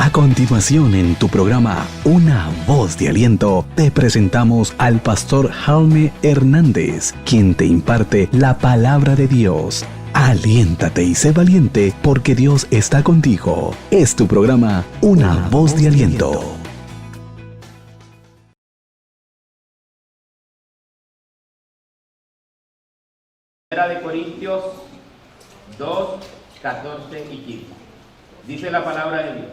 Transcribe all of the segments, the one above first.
A continuación, en tu programa Una Voz de Aliento, te presentamos al pastor Jaume Hernández, quien te imparte la palabra de Dios. Aliéntate y sé valiente, porque Dios está contigo. Es tu programa Una Voz de Aliento. De Corintios 2, 14 y 15. Dice la palabra de Dios: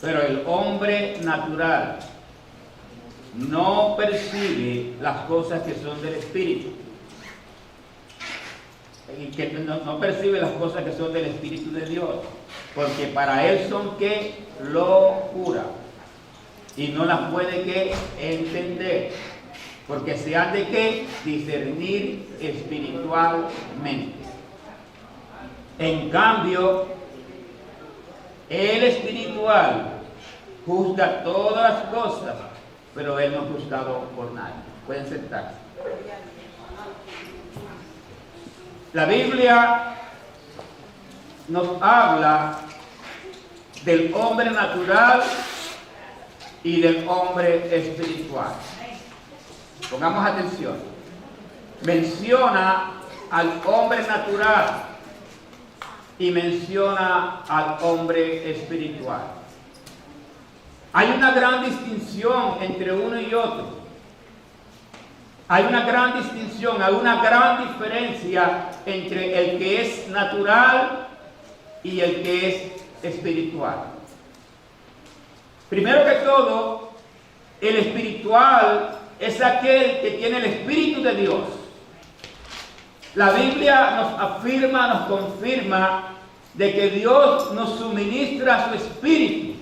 pero el hombre natural no percibe las cosas que son del Espíritu. Y que no percibe las cosas que son del Espíritu de Dios, porque para él son que locura, y no las puede que entender, porque se han de que discernir espiritualmente. En cambio, el espiritual juzga todas las cosas, pero él no es juzgado por nadie. Pueden sentarse. La Biblia nos habla del hombre natural y del hombre espiritual. Pongamos atención. Menciona al hombre natural y menciona al hombre espiritual. Hay una gran distinción entre uno y otro. Hay una gran distinción, hay una gran diferencia entre el que es natural y el que es espiritual. Primero que todo, el espiritual es aquel que tiene el Espíritu de Dios. La Biblia nos afirma, nos confirma de que Dios nos suministra su Espíritu.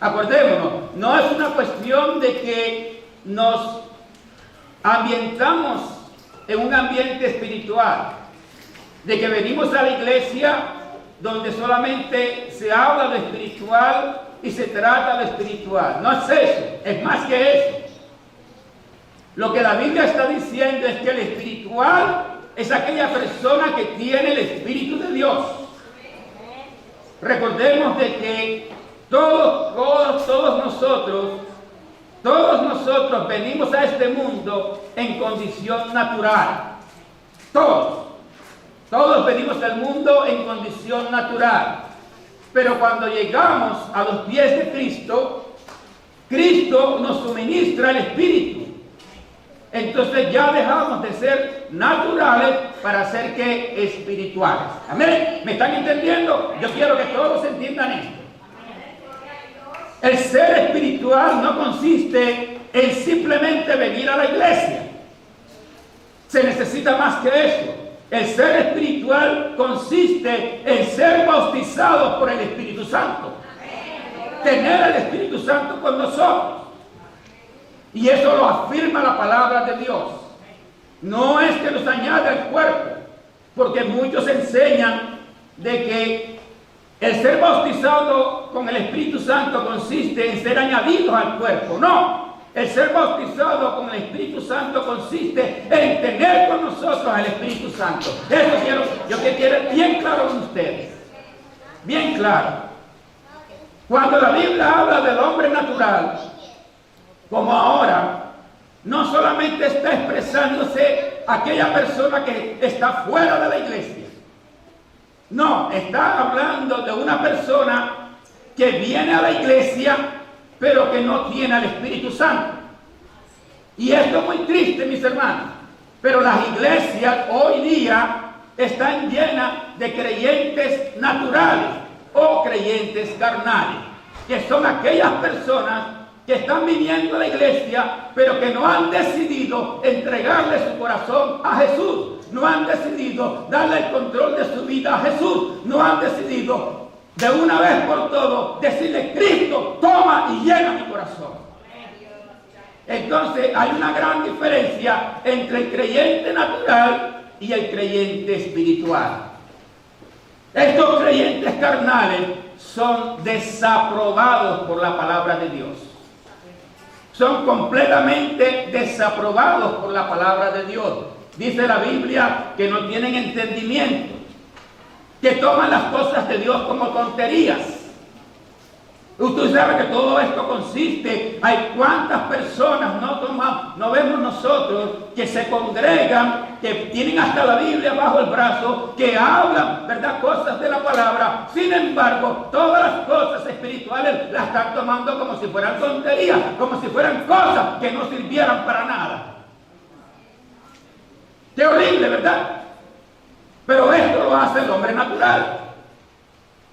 Acordémonos, no es una cuestión de que nos ambientamos en un ambiente espiritual, de que venimos a la iglesia donde solamente se habla de espiritual y se trata de espiritual. No es eso, es más que eso. Lo que la Biblia está diciendo es que el espiritual es aquella persona que tiene el Espíritu de Dios. Recordemos de que todos nosotros venimos a este mundo en condición natural. Todos venimos al mundo en condición natural. Pero cuando llegamos a los pies de Cristo, Cristo nos suministra el Espíritu. Entonces ya dejamos de ser naturales para ser que espirituales. Amén. ¿Me están entendiendo? Yo quiero que todos entiendan esto. El ser espiritual no consiste en simplemente venir a la iglesia. Se necesita más que eso. El ser espiritual consiste en ser bautizados por el Espíritu Santo. Tener el Espíritu Santo con nosotros. Y eso lo afirma la palabra de Dios. No es que nos añade al cuerpo, porque muchos enseñan de que el ser bautizado con el Espíritu Santo consiste en ser añadidos al cuerpo. No, el ser bautizado con el Espíritu Santo consiste en tener con nosotros al Espíritu Santo. Eso yo quiero bien claro con ustedes. Bien claro. Cuando la Biblia habla del hombre natural, como ahora, no solamente está expresándose aquella persona que está fuera de la iglesia. No, está hablando de una persona que viene a la iglesia, pero que no tiene al Espíritu Santo. Y esto es muy triste, mis hermanos. Pero las iglesias hoy día están llenas de creyentes naturales o creyentes carnales, que son aquellas personas que están viniendo a la iglesia, pero que no han decidido entregarle su corazón a Jesús. No han decidido darle el control de su vida a Jesús. No han decidido de una vez por todas decirle: Cristo, toma y llena mi corazón. Entonces hay una gran diferencia entre el creyente natural y el creyente espiritual. Estos creyentes carnales son desaprobados por la palabra de Dios. Son completamente desaprobados por la palabra de Dios. Dice la Biblia que no tienen entendimiento, que toman las cosas de Dios como tonterías. Usted sabe que todo esto consiste, hay cuántas personas no vemos nosotros que se congregan, que tienen hasta la Biblia bajo el brazo, que hablan, ¿verdad?, cosas de la palabra. Sin embargo, todas las cosas espirituales las están tomando como si fueran tonterías, como si fueran cosas que no sirvieran para nada. Qué horrible, ¿verdad? Pero esto lo hace el hombre natural.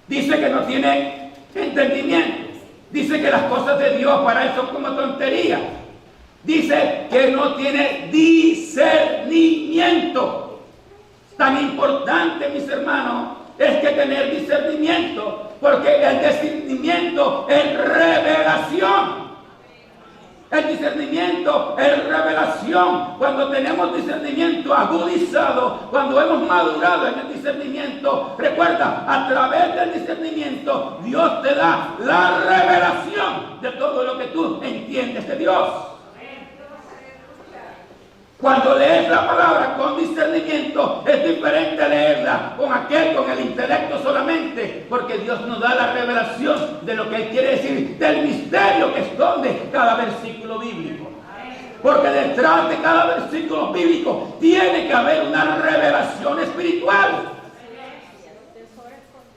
Dice que no tiene entendimiento. Dice que las cosas de Dios para él son como tonterías. Dice que no tiene discernimiento. Tan importante, mis hermanos, es que tener discernimiento, porque el discernimiento es revelación. El discernimiento es revelación. Cuando tenemos discernimiento agudizado, cuando hemos madurado en el discernimiento, recuerda, a través del discernimiento, Dios te da la revelación de todo lo que tú entiendes de Dios. Cuando lees la palabra con discernimiento, es diferente leerla con el intelecto solamente, porque Dios nos da la revelación de lo que Él quiere decir, del misterio que esconde cada versículo bíblico. Porque detrás de cada versículo bíblico tiene que haber una revelación espiritual.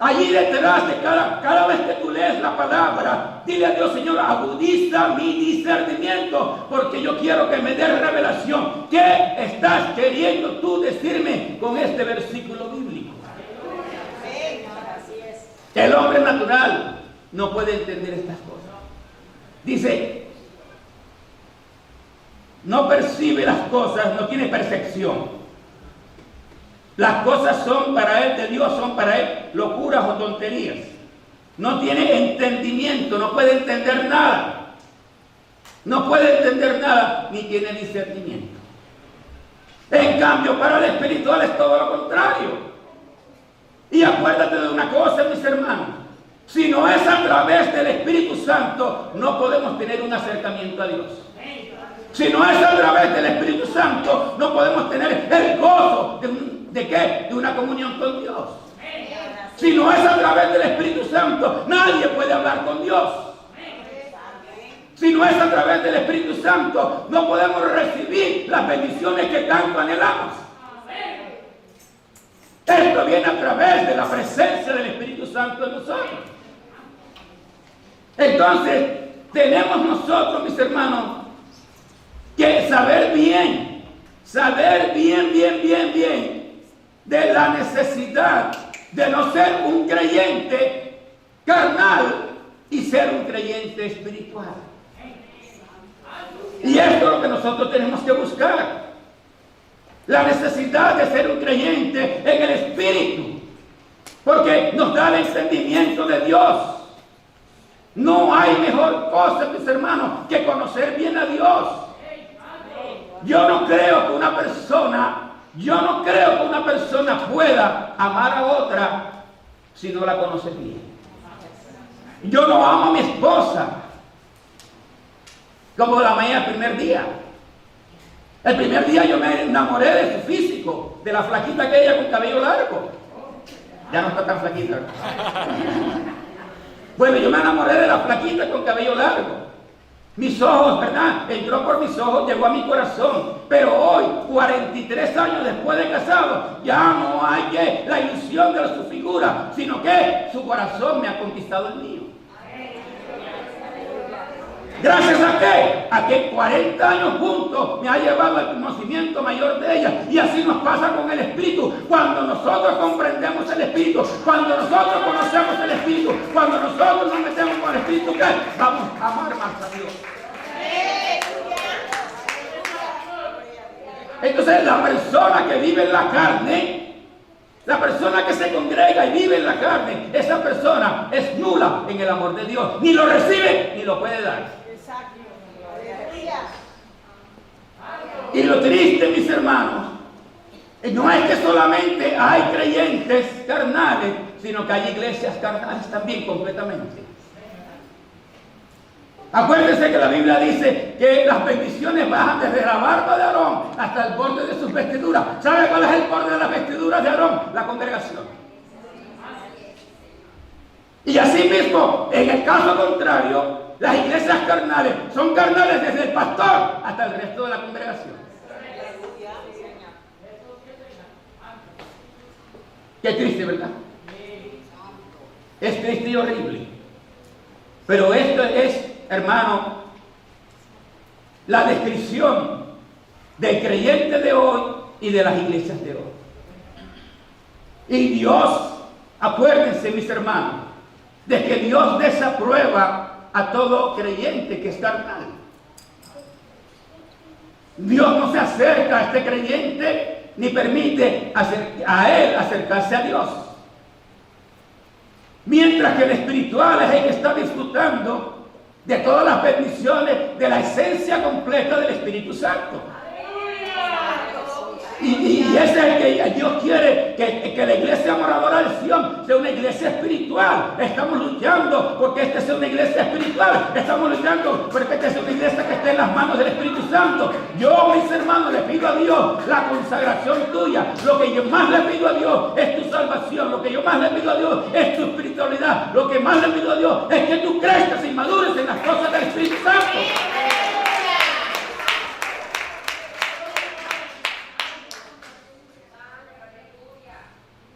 Allí detrás de cada vez que tú lees la palabra, dile a Dios: Señor, agudiza mi discernimiento, porque yo quiero que me dé revelación. ¿Qué estás queriendo tú decirme con este versículo bíblico? El hombre natural no puede entender estas cosas. Dice, no percibe las cosas, no tiene percepción. Las cosas son para él, de Dios son para él locuras o tonterías. No tiene entendimiento, no puede entender nada. No puede entender nada, ni tiene discernimiento. En cambio, para el espiritual es todo lo contrario. Y acuérdate de una cosa, mis hermanos. Si no es a través del Espíritu Santo, no podemos tener un acercamiento a Dios. Si no es a través del Espíritu Santo, no podemos tener el gozo ¿de qué? De una comunión con Dios. Si no es a través del Espíritu Santo, nadie puede hablar con Dios. Si no es a través del Espíritu Santo, no podemos recibir las bendiciones que tanto anhelamos. Esto viene a través de la presencia del Espíritu Santo en nosotros. Entonces, tenemos nosotros, mis hermanos, que saber bien de la necesidad de no ser un creyente carnal y ser un creyente espiritual. Y esto es lo que nosotros tenemos que buscar. La necesidad de ser un creyente en el espíritu, porque nos da el entendimiento de Dios. No hay mejor cosa, mis hermanos, que conocer bien a Dios. Yo no creo que una persona pueda amar a otra si no la conoce bien. Yo no amo a mi esposa como la amé el primer día. El primer día yo me enamoré de su físico, de la flaquita aquella con cabello largo. Ya no está tan flaquita. Bueno, yo me enamoré de la flaquita con cabello largo. Mis ojos, ¿verdad? Entró por mis ojos, llegó a mi corazón. Pero hoy, 43 años después de casado, ya no hay que la ilusión de su figura, sino que su corazón me ha conquistado el mío. ¿Gracias a qué? A que 40 años juntos me ha llevado al conocimiento mayor de ella. Y así nos pasa con el Espíritu. Cuando nosotros comprendemos el Espíritu, cuando nosotros conocemos el Espíritu, cuando nosotros nos metemos con el Espíritu, ¿qué? Vamos a amar más a Dios. Entonces la persona que vive en la carne, la persona que se congrega y vive en la carne, esa persona es nula en el amor de Dios. Ni lo recibe, ni lo puede dar. Y lo triste, mis hermanos, no es que solamente hay creyentes carnales, sino que hay iglesias carnales también completamente. Acuérdense que la Biblia dice que las bendiciones bajan desde la barba de Aarón hasta el borde de sus vestiduras. ¿Sabe cuál es el borde de las vestiduras de Aarón? La congregación. Y así mismo, en el caso contrario, las iglesias carnales son carnales desde el pastor hasta el resto de la congregación. Qué triste, ¿verdad? Es triste y horrible. Pero esto es, hermano, la descripción del creyente de hoy y de las iglesias de hoy. Y Dios, acuérdense, mis hermanos, de que Dios desaprueba a todo creyente que es carnal. Dios no se acerca a este creyente ni permite a él acercarse a Dios. Mientras que el espiritual es el que está disfrutando de todas las bendiciones de la esencia completa del Espíritu Santo. Y ese es el que Dios quiere, que la iglesia moradora de Sion sea una iglesia espiritual. Estamos luchando porque esta sea una iglesia espiritual. Estamos luchando porque esta sea una iglesia que esté en las manos del Espíritu Santo. Yo, mis hermanos, le pido a Dios la consagración tuya. Lo que yo más le pido a Dios es tu salvación. Lo que yo más le pido a Dios es tu espiritualidad. Lo que más le pido a Dios es que tú crezcas y madures en las cosas del Espíritu Santo.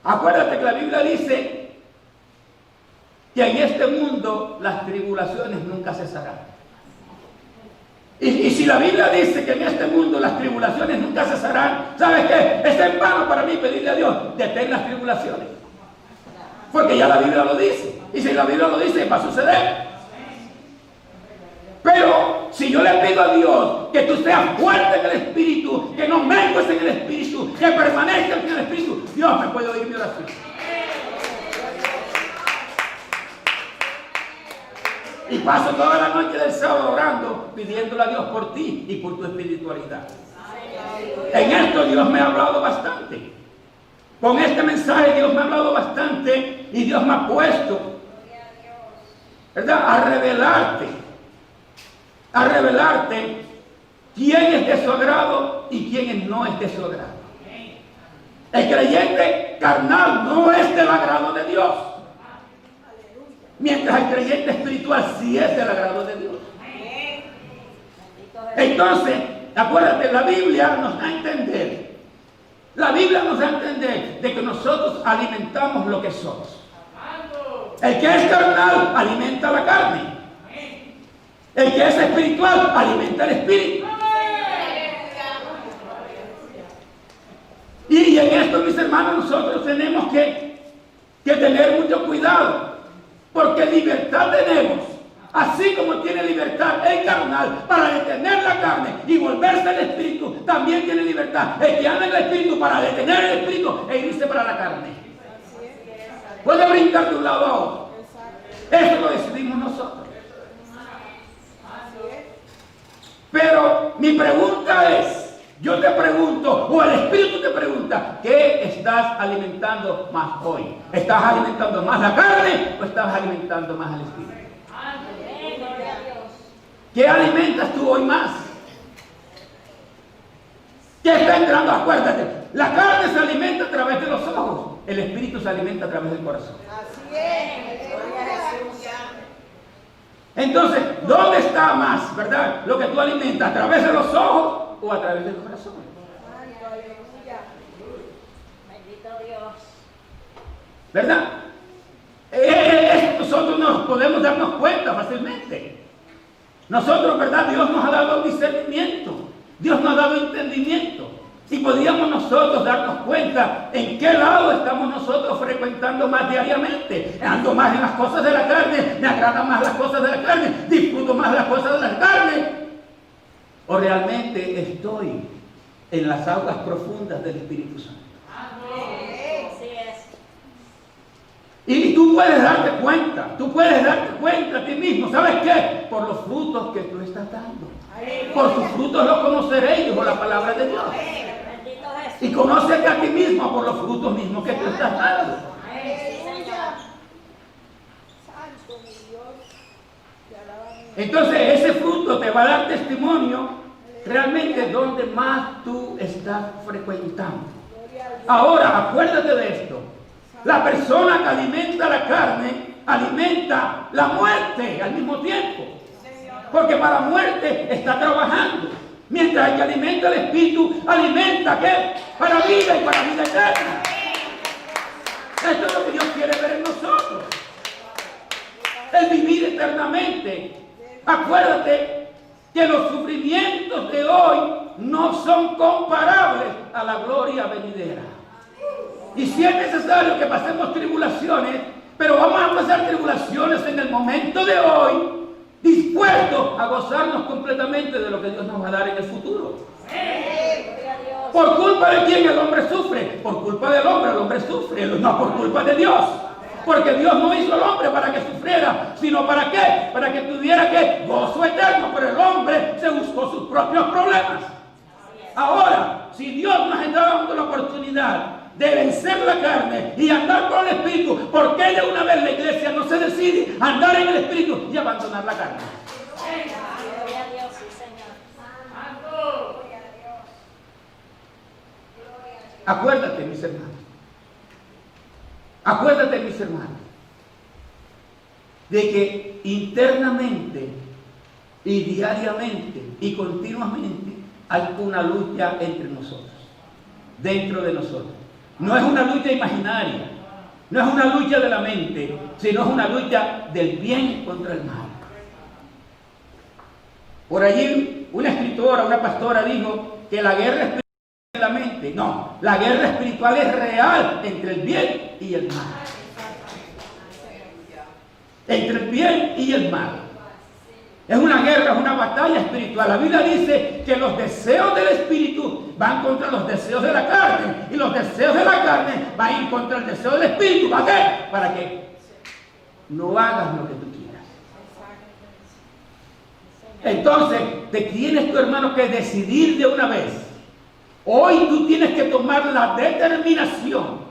Acuérdate que la Biblia dice que en este mundo las tribulaciones nunca cesarán. Y si la Biblia dice que en este mundo las tribulaciones nunca cesarán, ¿sabes qué? Es en vano para mí pedirle a Dios, detén las tribulaciones. Porque ya la Biblia lo dice. Y si la Biblia lo dice, va a suceder. Pero si yo le pido a Dios que tú seas fuerte en el Espíritu, que no mengues en el Espíritu, que permanezcas en el Espíritu, Dios me puede oír mi oración. Y paso toda la noche del sábado orando, pidiéndole a Dios por ti y por tu espiritualidad. En esto Dios me ha hablado bastante. Con este mensaje Dios me ha hablado bastante y Dios me ha puesto, ¿verdad?, a revelarte quién es de su agrado y quién no es de su agrado. El creyente carnal no es del agrado de Dios, mientras el creyente espiritual sí es del agrado de Dios. Entonces, acuérdate, la Biblia nos da a entender, de que nosotros alimentamos lo que somos. El que es carnal alimenta la carne. El que es espiritual alimenta el espíritu. Y en esto, mis hermanos, nosotros tenemos que tener mucho cuidado, porque libertad tenemos, así como tiene libertad el carnal para detener la carne y volverse al espíritu, también tiene libertad el que anda en el espíritu para detener el espíritu e irse para la carne. Puede brincar de un lado a otro. Eso lo decidimos nosotros. Pero mi pregunta es, yo te pregunto, o el Espíritu te pregunta, ¿qué estás alimentando más hoy? ¿Estás alimentando más la carne o estás alimentando más al Espíritu? ¿Qué alimentas tú hoy más? ¿Qué está entrando? Acuérdate, la carne se alimenta a través de los ojos, el Espíritu se alimenta a través del corazón. Así es. Entonces, ¿dónde está más, verdad, lo que tú alimentas? ¿A través de los ojos o a través del corazón? Bendito Dios. ¿Verdad? Nosotros nos podemos darnos cuenta fácilmente. Nosotros, ¿verdad? Dios nos ha dado discernimiento. Dios nos ha dado entendimiento. Y podríamos nosotros darnos cuenta en qué lado estamos nosotros frecuentando más diariamente. Ando más en las cosas de la carne, me agradan más las cosas de la carne, disfruto más las cosas de la carne. O realmente estoy en las aguas profundas del Espíritu Santo. Así es. Y tú puedes darte cuenta a ti mismo. ¿Sabes qué? Por los frutos que tú estás dando. Por sus frutos los conoceréis, dijo la palabra de Dios. Y conócete a ti mismo por los frutos mismos que tú estás dando. Entonces ese fruto te va a dar testimonio realmente donde más tú estás frecuentando. Ahora, acuérdate de esto. La persona que alimenta la carne alimenta la muerte al mismo tiempo. Porque para la muerte está trabajando. Mientras que alimenta el espíritu, alimenta ¿qué? Para vida y para vida eterna. Esto es lo que Dios quiere ver en nosotros. El vivir eternamente. Acuérdate que los sufrimientos de hoy no son comparables a la gloria venidera. Y si es necesario que pasemos tribulaciones, pero vamos a pasar tribulaciones en el momento de hoy, dispuestos a gozarnos completamente de lo que Dios nos va a dar en el futuro. ¿Por culpa de quién el hombre sufre? Por culpa del hombre el hombre sufre, no por culpa de Dios. Porque Dios no hizo al hombre para que sufriera, sino ¿para qué? Para que tuviera ¿qué? Gozo eterno, pero el hombre se buscó sus propios problemas. Ahora, si Dios nos está dando la oportunidad de vencer la carne y andar con el espíritu, ¿por qué de una vez la iglesia no se decide a andar en el espíritu y abandonar la carne? Gloria a Dios, sí, Señor. Acuérdate, mis hermanos. Acuérdate, mis hermanos, de que internamente y diariamente y continuamente hay una lucha entre nosotros, dentro de nosotros. No es una lucha imaginaria, no es una lucha de la mente, sino es una lucha del bien contra el mal. Por allí una escritora, una pastora dijo que la guerra espiritual es la mente. No, la guerra espiritual es real entre el bien y el mal. Entre el bien y el mal. Es una guerra, es una batalla espiritual. La Biblia dice que los deseos del espíritu van contra los deseos de la carne. Y los deseos de la carne van a ir contra el deseo del espíritu. ¿Para qué? Para que no hagas lo que tú quieras. Entonces, te tienes tu hermano que decidir de una vez. Hoy tú tienes que tomar la determinación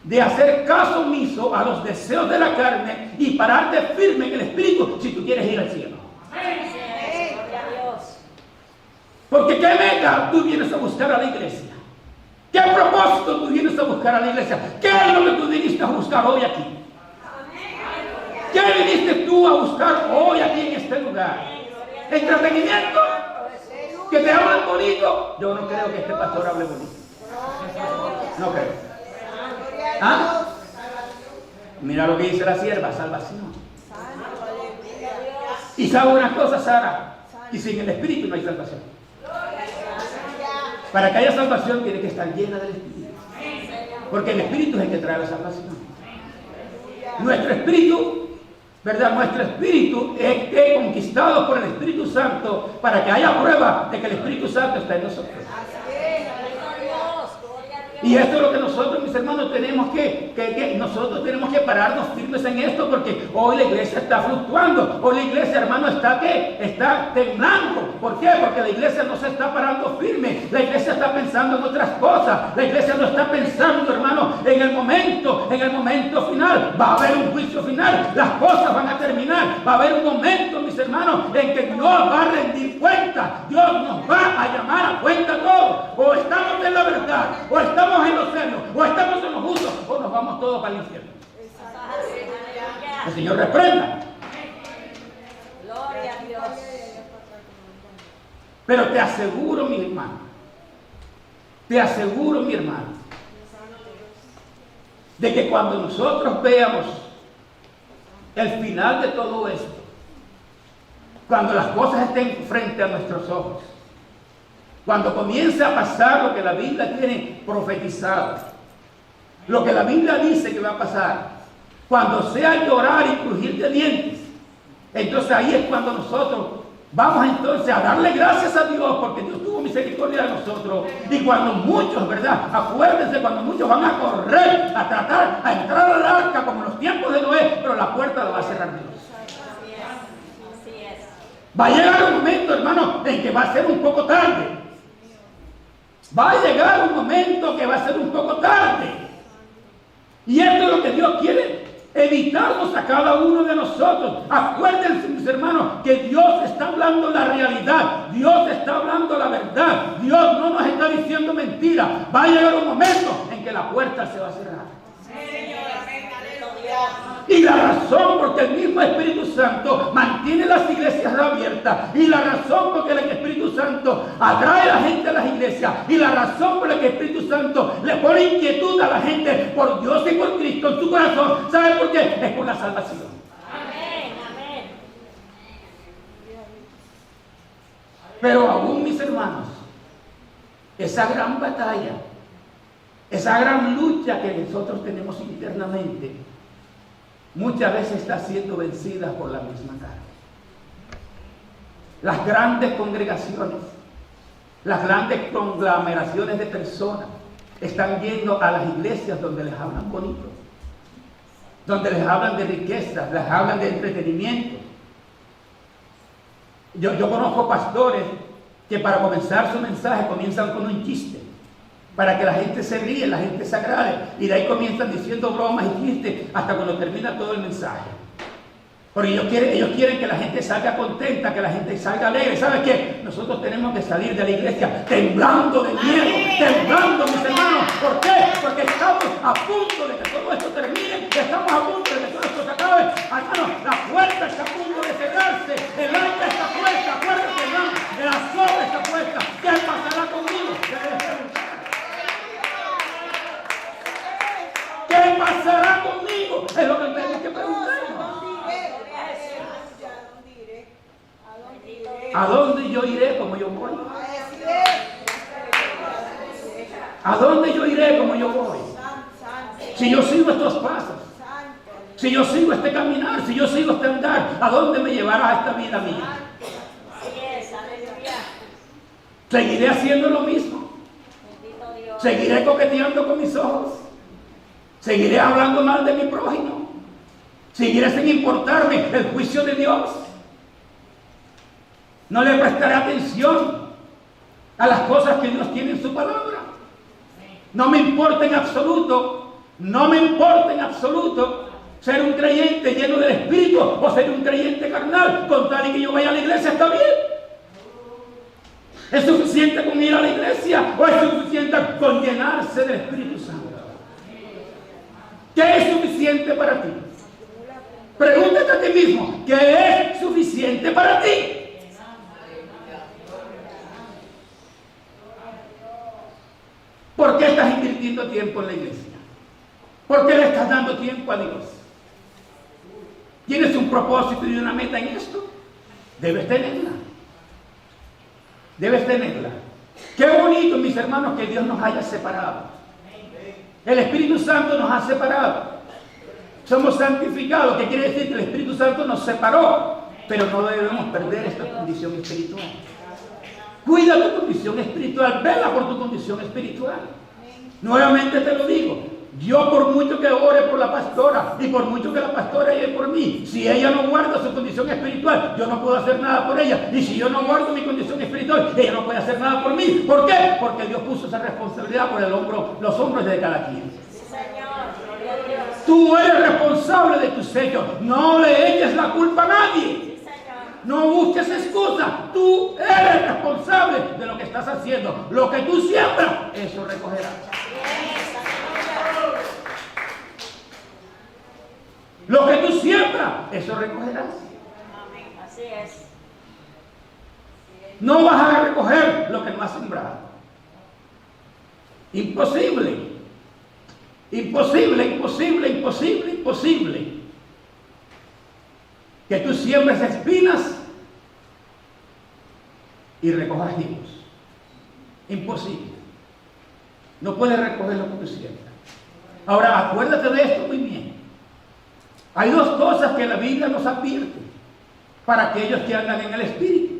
de hacer caso omiso a los deseos de la carne y pararte firme en el espíritu si tú quieres ir al cielo. Gloria a Dios. Porque ¿qué meta tú vienes a buscar a la iglesia? ¿Qué propósito tú vienes a buscar a la iglesia? ¿Qué es lo que tú viniste a buscar hoy aquí? ¿Qué viniste tú a buscar hoy aquí en este lugar? ¿Entretenimiento? ¿Que te hablan bonito? Yo no creo que este pastor hable bonito. No creo. ¿Ah? Mira lo que dice la sierva, salvación. Y sabe una cosa, Sara, y sin el Espíritu no hay salvación. Para que haya salvación tiene que estar llena del Espíritu. Porque el Espíritu es el que trae la salvación. Nuestro Espíritu, ¿verdad? Nuestro Espíritu es conquistado por el Espíritu Santo para que haya prueba de que el Espíritu Santo está en nosotros. Y esto es lo que nosotros, mis hermanos, tenemos nosotros tenemos que pararnos firmes en esto, porque hoy la iglesia está fluctuando. Hoy la iglesia, hermano, está temblando. ¿Por qué? Porque la iglesia no se está parando firme. La iglesia está pensando en otras cosas. La iglesia no está pensando, hermano, en el momento final. Va a haber un juicio final. Las cosas van a terminar. Va a haber un momento, mis hermanos, en que Dios va a rendir cuenta. Dios nos va a llamar a cuenta todo. O estamos en la verdad, o estamos en los serios, o estamos en los justos, o nos vamos todos para el infierno. El Señor reprenda. Gloria a Dios. Pero te aseguro, mi hermano, de que cuando nosotros veamos el final de todo esto, cuando las cosas estén frente a nuestros ojos, cuando comience a pasar lo que la Biblia tiene profetizado, lo que la Biblia dice que va a pasar, cuando sea llorar y crujir de dientes, entonces ahí es cuando nosotros vamos entonces a darle gracias a Dios, porque Dios tuvo misericordia de nosotros. Y cuando muchos, ¿verdad? Acuérdense, cuando muchos van a correr, a tratar, a entrar al arca como en los tiempos de Noé, pero la puerta la va a cerrar Dios. Así es. Va a llegar un momento, hermano, en que va a ser un poco tarde. Va a llegar un momento que va a ser un poco tarde. Y esto es lo que Dios quiere evitarnos a cada uno de nosotros. Acuérdense, mis hermanos, que Dios está hablando la realidad. Dios está hablando la verdad. Dios no nos está diciendo mentira. Va a llegar un momento en que la puerta se va a cerrar. Señor, amén, aleluya. Y la razón porque el mismo Espíritu Santo mantiene las iglesias abiertas, y la razón porque el Espíritu Santo atrae a la gente a las iglesias, y la razón por la que el Espíritu Santo le pone inquietud a la gente por Dios y por Cristo en su corazón, ¿sabe por qué? Es por la salvación. Amén, amén. Pero aún, mis hermanos, esa gran batalla, esa gran lucha que nosotros tenemos internamente, muchas veces está siendo vencida por la misma carne. Las grandes congregaciones, las grandes conglomeraciones de personas están yendo a las iglesias donde les hablan bonito, donde les hablan de riqueza, les hablan de entretenimiento. Yo conozco pastores que para comenzar su mensaje comienzan con un chiste, para que la gente se ríe, la gente se agrade, y de ahí comienzan diciendo bromas y chistes hasta cuando termina todo el mensaje. Porque ellos quieren que la gente salga contenta, que la gente salga alegre. ¿Sabe qué? Nosotros tenemos que salir de la iglesia temblando de miedo, temblando, mis hermanos. ¿Por qué? Porque estamos a punto de que todo esto termine, estamos a punto de que todo esto se acabe. Hermanos, la puerta está a punto de cerrarse, el aire está puesta, acuérdense, hermano, la soga está puesta. ¿Qué pasará conmigo? ¿Qué pasará conmigo? Es lo que tenemos que preguntarnos. ¿A dónde yo iré como yo voy? ¿A dónde yo iré como yo voy? Si yo sigo estos pasos, si yo sigo este caminar, si yo sigo este andar, ¿a dónde me llevará esta vida mía? ¿Seguiré haciendo lo mismo? ¿Seguiré coqueteando con mis ojos? ¿Seguiré hablando mal de mi prójimo? ¿Seguiré sin importarme el juicio de Dios? ¿No le prestaré atención a las cosas que Dios tiene en su palabra? No me importa en absoluto, no me importa en absoluto ser un creyente lleno del Espíritu o ser un creyente carnal, con tal y que yo vaya a la iglesia, está bien. ¿Es suficiente con ir a la iglesia o es suficiente con llenarse del Espíritu Santo? ¿Qué es suficiente para ti? Pregúntate a ti mismo, ¿qué es suficiente para ti? ¿Por qué estás invirtiendo tiempo en la iglesia? ¿Por qué le estás dando tiempo a Dios? ¿Tienes un propósito y una meta en esto? Debes tenerla. Debes tenerla. Qué bonito, mis hermanos, que Dios nos haya separado. El Espíritu Santo nos ha separado. Somos santificados, que quiere decir que el Espíritu Santo nos separó. Pero no debemos perder esta condición espiritual. Cuida tu condición espiritual, vela por tu condición espiritual. Nuevamente te lo digo, yo por mucho que ore por la pastora y por mucho que la pastora ore por mí, si ella no guarda su condición espiritual, yo no puedo hacer nada por ella. Y si yo no guardo mi condición espiritual, ella no puede hacer nada por mí. ¿Por qué? Porque Dios puso esa responsabilidad por los hombros de cada quien. Tú eres responsable de tu sello, no le eches la culpa a nadie. No busques excusas, tú eres responsable de lo que estás haciendo. Lo que tú siembras, eso recogerás. Lo que tú siembras, eso recogerás. Así es. No vas a recoger lo que no has sembrado. Imposible. Imposible, imposible, imposible, imposible. Que tú siembres espinas y recojas higos. Imposible. No puedes recoger lo que tú siembras. Ahora, acuérdate de esto muy bien. Hay dos cosas que la Biblia nos advierte para aquellos que andan en el Espíritu.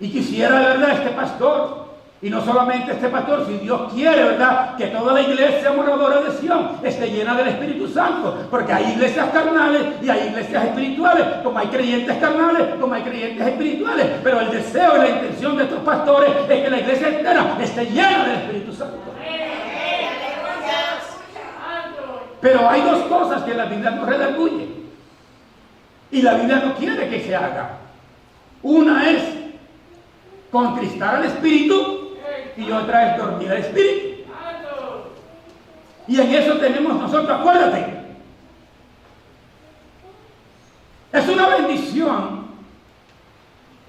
Y quisiera, de verdad, este pastor, y no solamente este pastor, si Dios quiere, ¿verdad?, que toda la iglesia moradora de Sion esté llena del Espíritu Santo, porque hay iglesias carnales y hay iglesias espirituales, como hay creyentes carnales, como hay creyentes espirituales, pero el deseo y la intención de estos pastores es que la iglesia entera esté llena del Espíritu Santo. Pero hay dos cosas que la Biblia nos redarguye y la Biblia no quiere que se haga. Una es contristar al Espíritu y otra es dormir al Espíritu. Y en eso tenemos nosotros, acuérdate, una bendición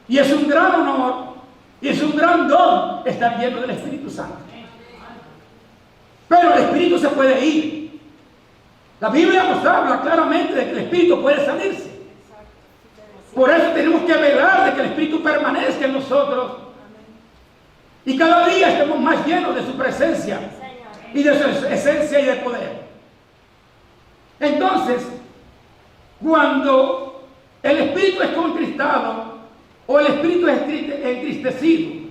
y es un gran honor y es un gran don estar lleno del Espíritu Santo. Pero el Espíritu se puede ir. La Biblia nos habla claramente de que el Espíritu puede salirse. Por eso tenemos que velar de que el Espíritu permanezca en nosotros y cada día estemos más llenos de su presencia y de su esencia y de poder. Entonces, cuando el Espíritu es contristado o el Espíritu es entristecido,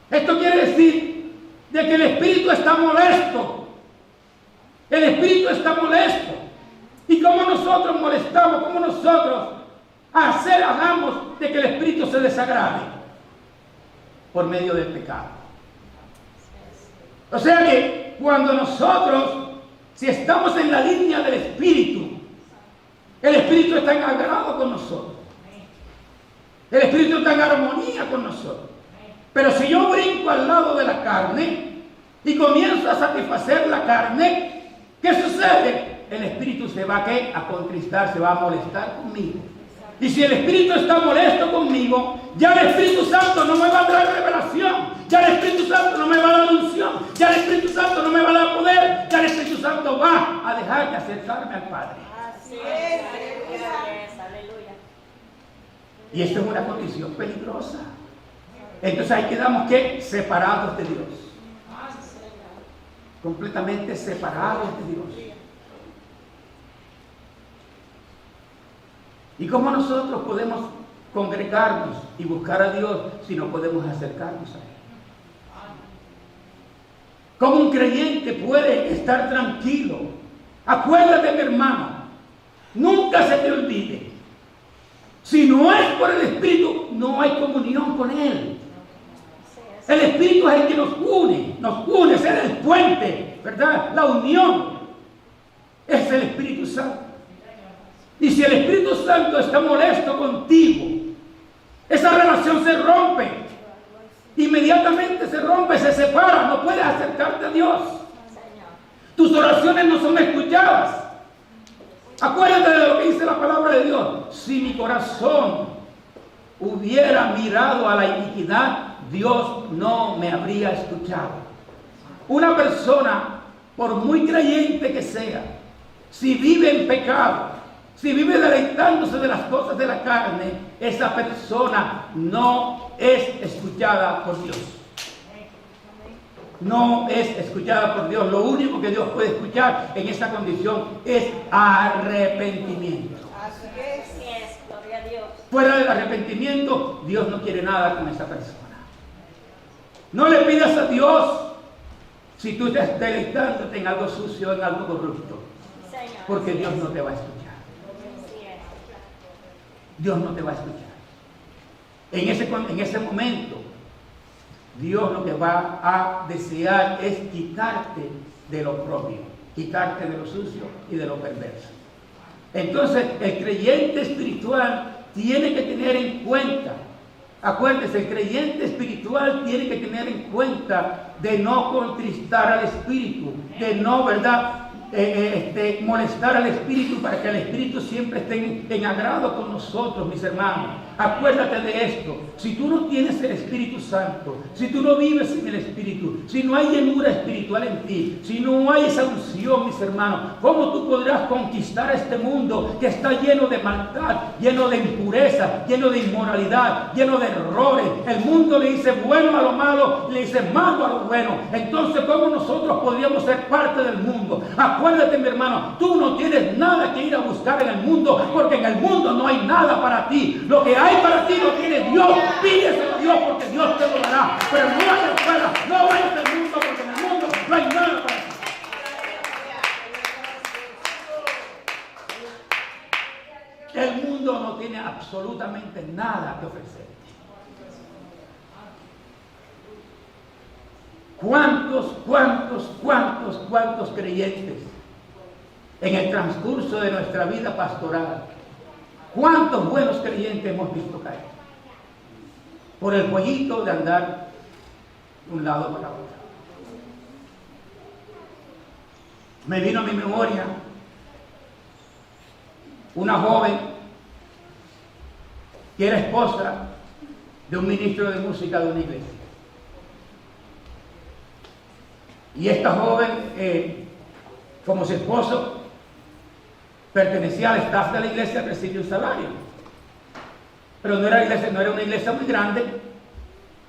esto quiere decir de que el Espíritu está molesto. El Espíritu está molesto. ¿Y cómo nosotros molestamos? ¿Cómo nosotros hagamos de que el Espíritu se desagrade? Por medio del pecado. O sea que cuando nosotros, si estamos en la línea del Espíritu, el Espíritu está en agrado con nosotros. El Espíritu está en armonía con nosotros. Pero si yo brinco al lado de la carne y comienzo a satisfacer la carne, ¿qué sucede? El Espíritu se va a contristar, se va a molestar conmigo. Y si el Espíritu está molesto conmigo, ya el Espíritu Santo no me va a dar revelación, ya el Espíritu Santo no me va a dar unción, ya el Espíritu Santo no me va a dar poder, ya el Espíritu Santo va a dejar de acercarme al Padre. Así es, aleluya. Y esto es una condición peligrosa. Entonces ahí quedamos ¿qué? Separados de Dios. Completamente separados de Dios. ¿Y cómo nosotros podemos congregarnos y buscar a Dios si no podemos acercarnos a Él? ¿Cómo un creyente puede estar tranquilo? Acuérdate, mi hermano, nunca se te olvide. Si no es por el Espíritu, no hay comunión con Él. El Espíritu es el que nos une, es el puente, ¿verdad? La unión es el Espíritu Santo. Y si el Espíritu Santo está molesto contigo, esa relación se rompe. Inmediatamente se rompe, se separa, no puedes acercarte a Dios. Tus oraciones no son escuchadas. Acuérdate de lo que dice la palabra de Dios. Si mi corazón hubiera mirado a la iniquidad, Dios no me habría escuchado. Una persona, por muy creyente que sea, si vive en pecado, si vive deleitándose de las cosas de la carne, esa persona no es escuchada por Dios. No es escuchada por Dios. Lo único que Dios puede escuchar en esa condición es arrepentimiento. Así es, gloria a Dios. Fuera del arrepentimiento, Dios no quiere nada con esa persona. No le pidas a Dios si tú estás deleitándote en algo sucio, en algo corrupto, porque Dios no te va a escuchar. Dios no te va a escuchar. En ese momento, Dios lo que va a desear es quitarte de lo propio, quitarte de lo sucio y de lo perverso. Entonces, el creyente espiritual tiene que tener en cuenta, acuérdese, el creyente espiritual tiene que tener en cuenta de no contristar al Espíritu, de no, ¿verdad?, molestar al Espíritu, para que el Espíritu siempre esté en agrado con nosotros, mis hermanos. Acuérdate de esto: si tú no tienes el Espíritu Santo, si tú no vives en el Espíritu, si no hay llenura espiritual en ti, si no hay esa unción, mis hermanos, ¿cómo tú podrás conquistar este mundo que está lleno de maldad, lleno de impureza, lleno de inmoralidad, lleno de errores? El mundo le dice bueno a lo malo, le dice malo a lo bueno. Entonces, ¿cómo nosotros podríamos ser parte del mundo? Acuérdate, mi hermano, tú no tienes nada que ir a buscar en el mundo, porque en el mundo no hay nada para ti. Lo que hay para ti lo tiene Dios. Pídeselo a Dios, porque Dios te lo dará. Pero no vayas afuera, no vayas al mundo, porque en el mundo no hay nada para ti. El mundo no tiene absolutamente nada que ofrecer. ¿Cuántos creyentes en el transcurso de nuestra vida pastoral, cuántos buenos creyentes hemos visto caer por el jueguito de andar de un lado para otro? Me vino a mi memoria una joven que era esposa de un ministro de música de una iglesia. Y esta joven, como su esposo pertenecía al staff de la iglesia, recibía un salario. Pero no era una iglesia muy grande,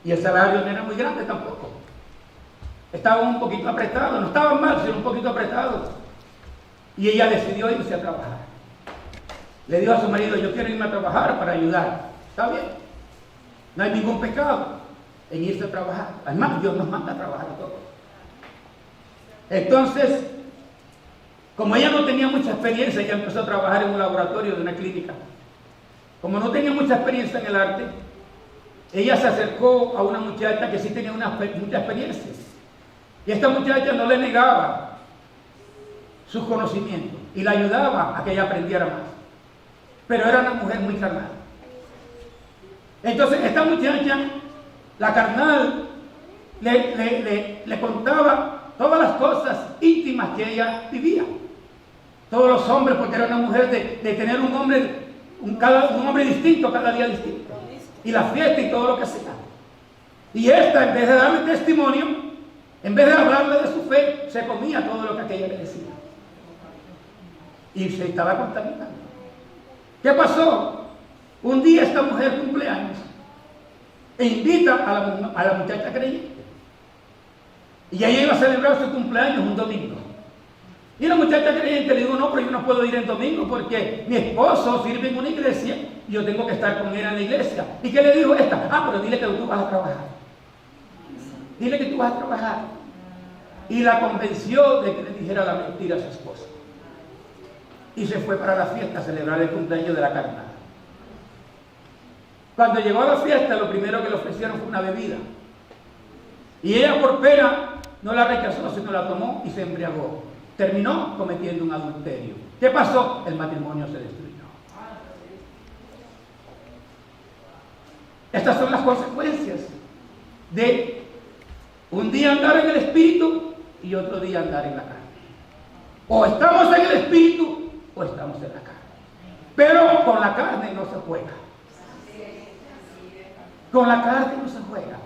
y el salario no era muy grande tampoco. Estaban un poquito apretados, no estaban mal, sino un poquito apretados. Y ella decidió irse a trabajar. Le dijo a su marido: yo quiero irme a trabajar para ayudar. Está bien, no hay ningún pecado en irse a trabajar. Además, Dios nos manda a trabajar a todos. Entonces, como ella no tenía mucha experiencia, ella empezó a trabajar en un laboratorio de una clínica. Como no tenía mucha experiencia en el arte, ella se acercó a una muchacha que sí tenía mucha experiencia. Y esta muchacha no le negaba sus conocimientos y la ayudaba a que ella aprendiera más. Pero era una mujer muy carnal. Entonces esta muchacha, la carnal, le contaba todas las cosas íntimas que ella vivía. Todos los hombres, porque era una mujer de tener un hombre distinto, cada día distinto. Y la fiesta y todo lo que hacía. Y esta, en vez de darle testimonio, en vez de hablarle de su fe, se comía todo lo que aquella le decía. Y se estaba contaminando. ¿Qué pasó? Un día esta mujer cumple años e invita a la muchacha creyente. Y ella iba a celebrar su cumpleaños un domingo. Y la muchacha creyente le dijo: no, pero yo no puedo ir el domingo porque mi esposo sirve en una iglesia y yo tengo que estar con él en la iglesia. ¿Y qué le dijo esta? Pero dile que tú vas a trabajar. Dile que tú vas a trabajar. Y la convenció de que le dijera la mentira a su esposo. Y se fue para la fiesta a celebrar el cumpleaños de la carnal. Cuando llegó a la fiesta, lo primero que le ofrecieron fue una bebida. Y ella, por pena, no la rechazó, sino la tomó y se embriagó. Terminó cometiendo un adulterio. ¿Qué pasó? El matrimonio se destruyó. Estas son las consecuencias de un día andar en el espíritu y otro día andar en la carne. O estamos en el espíritu o estamos en la carne. Pero con la carne no se juega. Con la carne no se juega.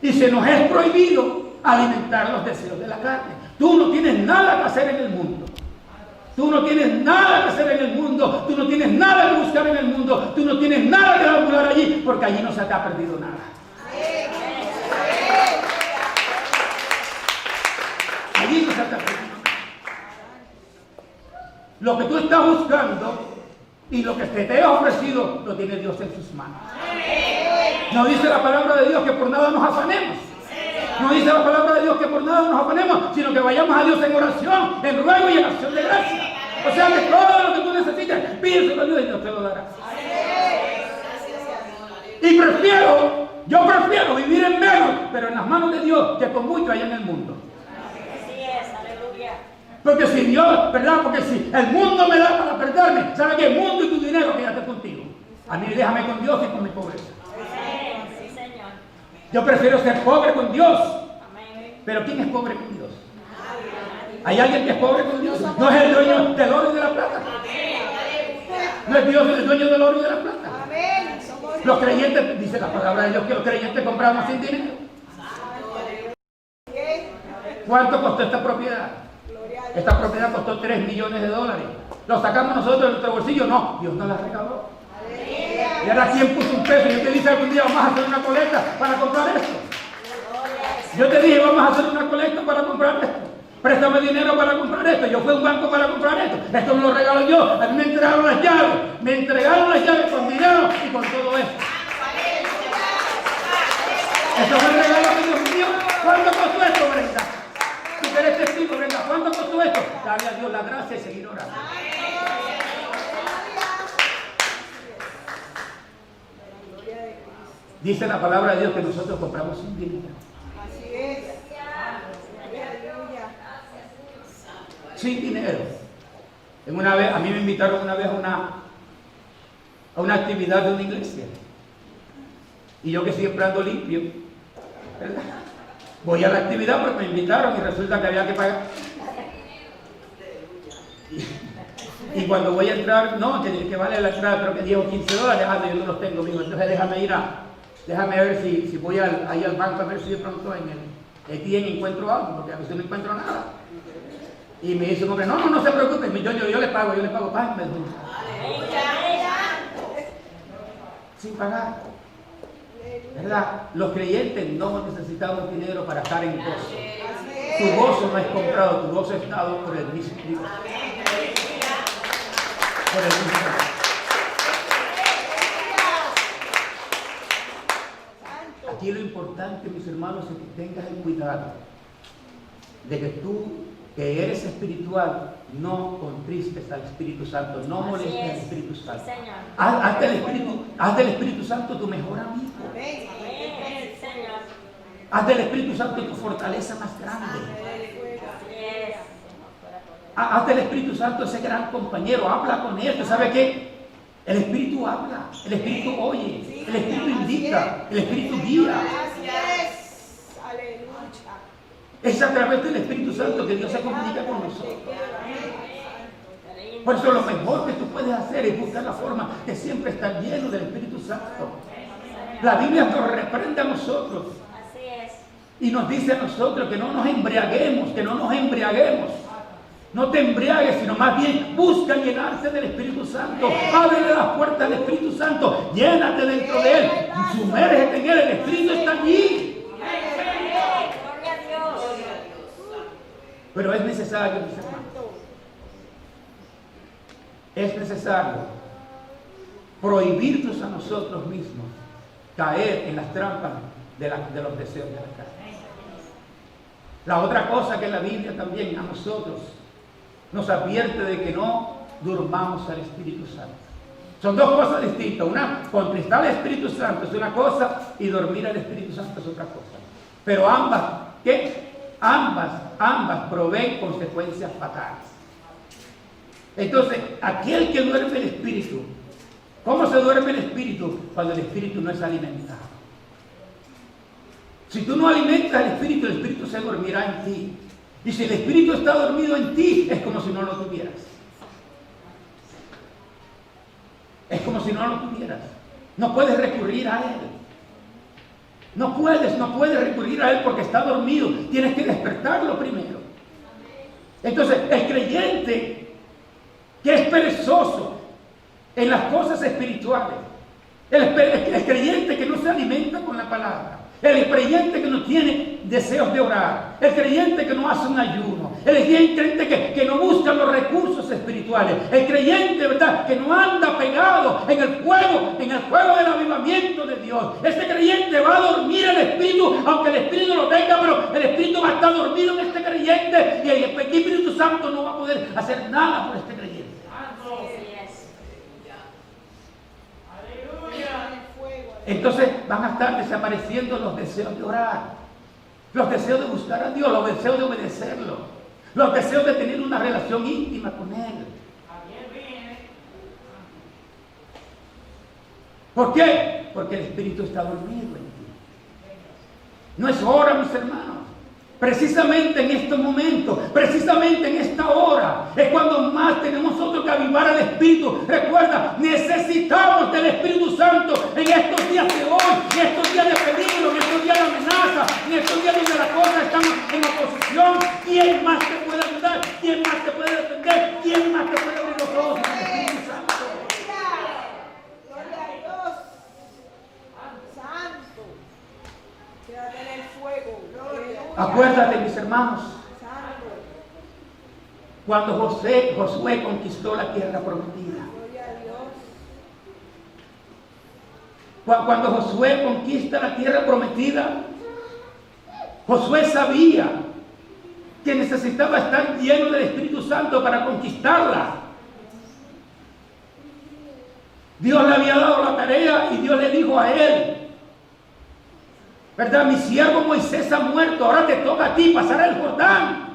Y se nos es prohibido alimentar los deseos de la carne. Tú no tienes nada que hacer en el mundo. Tú no tienes nada que hacer en el mundo. Tú no tienes nada que buscar en el mundo. Tú no tienes nada que laburar allí, porque allí no se te ha perdido nada. Allí no se te ha perdido nada. Lo que tú estás buscando y lo que te ha ofrecido lo tiene Dios en sus manos. No dice la palabra de Dios que por nada nos afanemos. No dice la palabra de Dios que por nada nos afanemos, sino que vayamos a Dios en oración, en ruego y en acción de gracia. O sea que todo lo que tú necesites, pídeselo a Dios y Dios te lo dará. Y yo prefiero vivir en menos, pero en las manos de Dios, que con mucho allá en el mundo. Así es, aleluya. Porque si Dios, ¿verdad? Porque si el mundo me da para perderme, ¿sabe qué? El mundo y tu dinero, quédate contigo. A mí déjame con Dios y con mi pobreza. Sí, Señor. Yo prefiero ser pobre con Dios. Pero ¿quién es pobre con Dios? ¿Hay alguien que es pobre con Dios? No es el dueño del oro y de la plata. No es Dios el dueño del oro y de la plata. Los creyentes, dice la palabra de Dios, que los creyentes compramos sin dinero. ¿Cuánto costó esta propiedad? Esta propiedad costó $3 millones. ¿Lo sacamos nosotros de nuestro bolsillo? No, Dios nos la regaló. Y ahora ¿quién puso un peso? Yo te dije algún día: vamos a hacer una colecta para comprar esto. Yo te dije: vamos a hacer una colecta para comprar esto. Préstame dinero para comprar esto. Yo fui a un banco para comprar esto. Esto me lo regaló yo. A mí me entregaron las llaves. Me entregaron las llaves con dinero y con todo esto. Esto fue el regalo de Dios mío. ¿Cuánto costó esto, Brenda? Tú que eres testigo, Brenda. ¿Cuánto costó esto? Dale a Dios la gracia y seguir orando. Dice la palabra de Dios que nosotros compramos sin dinero. Así es. Sin dinero. A mí me invitaron una vez a una actividad de una iglesia. Y yo, que siempre ando limpio, ¿verdad? Voy a la actividad porque me invitaron y resulta que había que pagar. Y cuando voy a entrar, no, que vale la entrada creo que 10 o 15 dólares, yo no los tengo, mijo, entonces déjame ver si voy ahí al banco a ver si de pronto en el ATM encuentro algo, porque a veces no encuentro nada. Y me dice un hombre, no se preocupe, yo le pago, págame. Sin pagar. ¿Verdad? Los creyentes no necesitamos dinero para estar en gozo. Tu gozo no es comprado, tu gozo es dado por el mismo Dios. Por el mismo Dios. Aquí lo importante, mis hermanos, es que tengas el cuidado de que tú, que eres espiritual, no contristes al Espíritu Santo, no molestes al Espíritu Santo. Haz del Espíritu Santo tu mejor amigo. Haz del Espíritu Santo tu fortaleza más grande. Haz del Espíritu Santo ese gran compañero. Habla con él. ¿Sabe qué? El Espíritu habla, el Espíritu oye, el Espíritu indica, el Espíritu guía. Es a través del Espíritu Santo que Dios se comunica con nosotros. Por eso lo mejor que tú puedes hacer es buscar la forma de siempre estar lleno del Espíritu Santo. La Biblia nos reprende a nosotros. Y nos dice a nosotros que no nos embriaguemos, No te embriagues, sino más bien busca llenarse del Espíritu Santo. Ábrele las puertas del Espíritu Santo. Llénate dentro de Él. Sumérgete en Él. El Espíritu está allí. Pero es necesario, mis hermanos. Es necesario prohibirnos a nosotros mismos caer en las trampas de los deseos de la carne. La otra cosa que la Biblia también a nosotros nos advierte de que no durmamos al Espíritu Santo. Son dos cosas distintas. Una, contristar al Espíritu Santo es una cosa y dormir al Espíritu Santo es otra cosa. Pero ambas, ¿qué? Ambas proveen consecuencias fatales. Entonces, aquel que duerme el Espíritu, ¿cómo se duerme el Espíritu? Cuando el Espíritu no es alimentado. Si tú no alimentas el Espíritu se dormirá en ti. Y si el Espíritu está dormido en ti, es como si no lo tuvieras. Es como si no lo tuvieras. No puedes recurrir a Él. No puedes recurrir a Él porque está dormido. Tienes que despertarlo primero. Entonces, el creyente que es perezoso en las cosas espirituales, el creyente que no se alimenta con la palabra, el creyente que no tiene deseos de orar, el creyente que no hace un ayuno, el creyente que no busca los recursos espirituales, el creyente, ¿verdad?, que no anda pegado en el fuego del avivamiento de Dios. Ese creyente va a dormir el Espíritu, aunque el Espíritu lo tenga, pero el Espíritu va a estar dormido en este creyente y el Espíritu Santo no va a poder hacer nada por este creyente. Entonces van a estar desapareciendo los deseos de orar, los deseos de buscar a Dios, los deseos de obedecerlo, los deseos de tener una relación íntima con Él. ¿Por qué? Porque el Espíritu está dormido en ti. No es hora, mis hermanos. Precisamente en estos momentos, precisamente en esta hora, es cuando más tenemos nosotros que avivar al Espíritu. Recuerda, necesitamos del Espíritu Santo en estos días de hoy, en estos días de peligro, en estos días de amenaza, en estos días donde las cosas están en oposición. ¿Quién más te puede ayudar? ¿Quién más te puede defender? ¿Quién más te puede abrir los ojos? El Espíritu Santo. Gloria a Dios. Santo. Quédate en el fuego. Acuérdate, mis hermanos, cuando Josué conquistó la tierra prometida. Cuando Josué conquista la tierra prometida, Josué sabía que necesitaba estar lleno del Espíritu Santo para conquistarla. Dios le había dado la tarea y Dios le dijo a él, ¿verdad? Mi siervo Moisés ha muerto, ahora te toca a ti pasar el Jordán.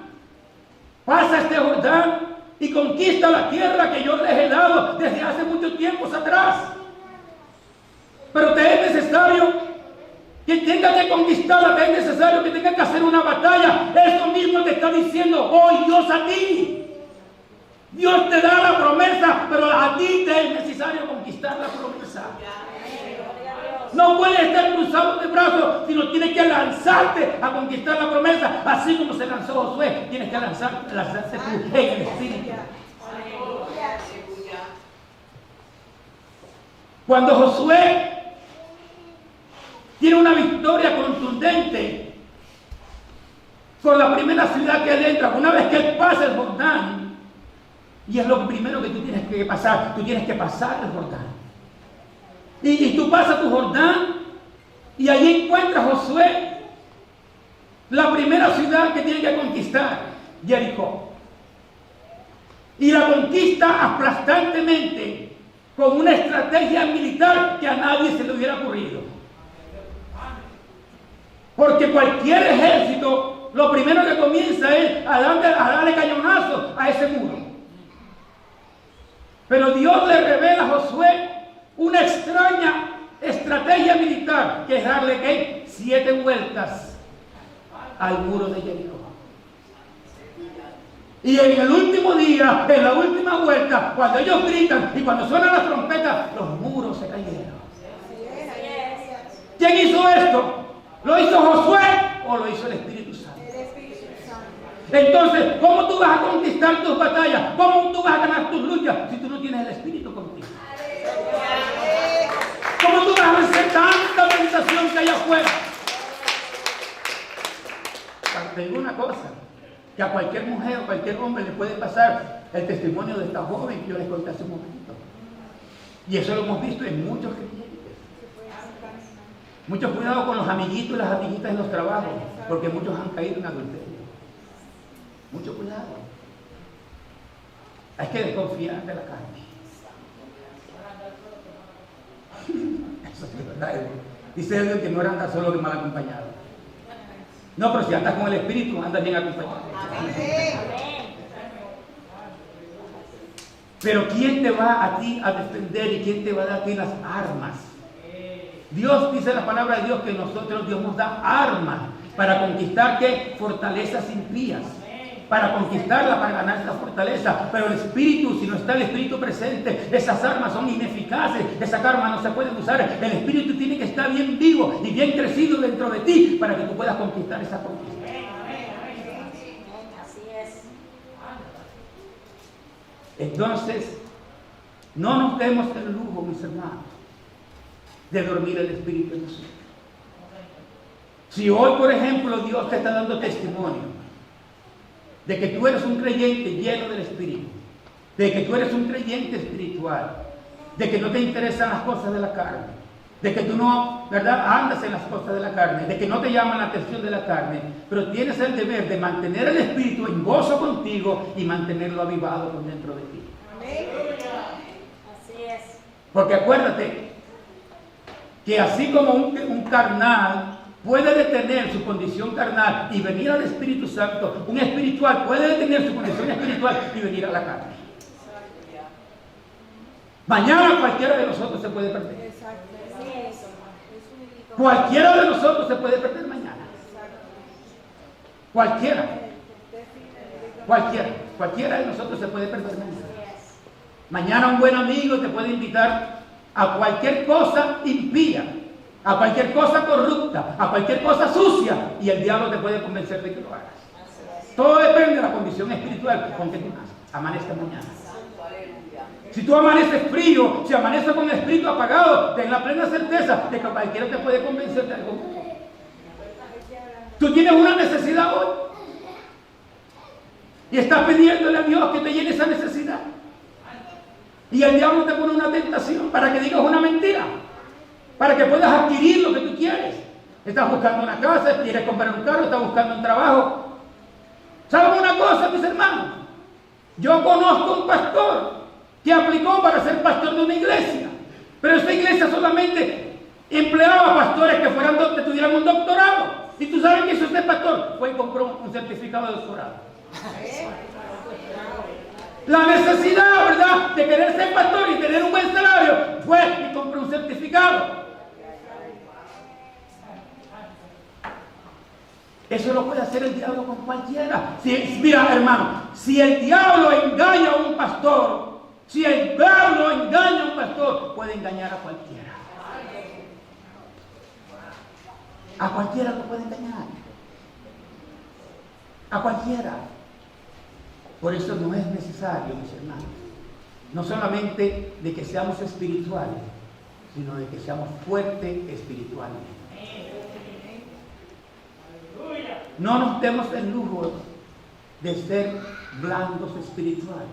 Pasa este Jordán y conquista la tierra que yo les he dado desde hace muchos tiempos atrás. Pero te es necesario que tenga que conquistarla, te es necesario que tenga que hacer una batalla. Eso mismo te está diciendo hoy Dios a ti. Dios te da la promesa, pero a ti te es necesario conquistar la promesa. No puedes estar cruzado de brazos, sino tienes que lanzarte a conquistar la promesa. Así como se lanzó Josué, tienes que lanzarse tú en el Espíritu. Cuando Josué tiene una victoria contundente con la primera ciudad que él entra, una vez que él pasa el Jordán, y es lo primero que tú tienes que pasar, tú tienes que pasar el Jordán. Y tú pasas tu Jordán y allí encuentras Josué la primera ciudad que tiene que conquistar, Jericó. Y la conquista aplastantemente con una estrategia militar que a nadie se le hubiera ocurrido. Porque cualquier ejército lo primero que comienza es a darle cañonazos a ese muro. Pero Dios le revela a Josué una extraña estrategia militar, que es darle ¿qué? 7 vueltas al muro de Jericó. Y en el último día, en la última vuelta, cuando ellos gritan y cuando suenan las trompetas, los muros se cayeron. ¿Quién hizo esto? ¿Lo hizo Josué o lo hizo el Espíritu Santo? Entonces, ¿cómo tú vas a conquistar tus batallas? ¿Cómo tú vas a ganar tus luchas si tú no tienes el Espíritu contigo? ¿Cómo tú vas a vencer tanta tentación que hay afuera? Te digo una cosa, que a cualquier mujer o cualquier hombre le puede pasar el testimonio de esta joven que yo les conté hace un momento. Y eso lo hemos visto en muchos creyentes. Mucho cuidado con los amiguitos y las amiguitas en los trabajos, porque muchos han caído en adulterio. Mucho cuidado. Hay que desconfiar de la carne. Eso es verdad. Dice Dios que no era andar solo que mal acompañado. No, pero si andas con el Espíritu, andas bien acompañado. Pero ¿quién te va a ti a defender y quién te va a dar a ti las armas? Dios dice la palabra de Dios que nosotros, Dios nos da armas para conquistar ¿qué? Fortalezas impías. Para conquistarla, para ganar esa fortaleza. Pero el Espíritu, si no está el Espíritu presente, esas armas son ineficaces, esas armas no se pueden usar. El Espíritu tiene que estar bien vivo y bien crecido dentro de ti para que tú puedas conquistar esa conquista. Así es. Entonces, no nos demos el lujo, mis hermanos, de dormir el Espíritu en nosotros. Si hoy, por ejemplo, Dios te está dando testimonio de que tú eres un creyente lleno del Espíritu, de que tú eres un creyente espiritual, de que no te interesan las cosas de la carne, de que tú no, ¿verdad?, andas en las cosas de la carne, de que no te llaman la atención de la carne, pero tienes el deber de mantener el Espíritu en gozo contigo y mantenerlo avivado por dentro de ti. Así es. Porque acuérdate que así como un carnal puede detener su condición carnal y venir al Espíritu Santo, un espiritual puede detener su condición espiritual y venir a la carne. Mañana cualquiera de nosotros se puede perder. Cualquiera de nosotros se puede perder mañana. Cualquiera de nosotros se puede perder mañana. Mañana un buen amigo te puede invitar a cualquier cosa impía, a cualquier cosa corrupta, a cualquier cosa sucia, y el diablo te puede convencer de que lo hagas. Todo depende de la condición espiritual con que tú amanezcas mañana. Si tú amaneces frío, si amaneces con el espíritu apagado, ten la plena certeza de que cualquiera te puede convencer de algo. Tú tienes una necesidad hoy y estás pidiéndole a Dios que te llene esa necesidad, y el diablo te pone una tentación para que digas una mentira, para que puedas adquirir lo que tú quieres. Estás buscando una casa, quieres comprar un carro, estás buscando un trabajo. ¿Saben una cosa, mis hermanos? Yo conozco un pastor que aplicó para ser pastor de una iglesia, pero esa iglesia solamente empleaba pastores que tuvieran un doctorado. Y tú sabes que hizo este pastor, fue y compró un certificado de doctorado. La necesidad, ¿verdad?, de querer ser pastor y tener un buen salario, fue y compró un certificado. Eso lo puede hacer el diablo con cualquiera. Mira, hermano, si el diablo engaña a un pastor, si el diablo engaña a un pastor, puede engañar a cualquiera. A cualquiera lo puede engañar. A cualquiera. Por eso no es necesario, mis hermanos, no solamente de que seamos espirituales, sino de que seamos fuertes espiritualmente. No nos demos el lujo de ser blandos espirituales,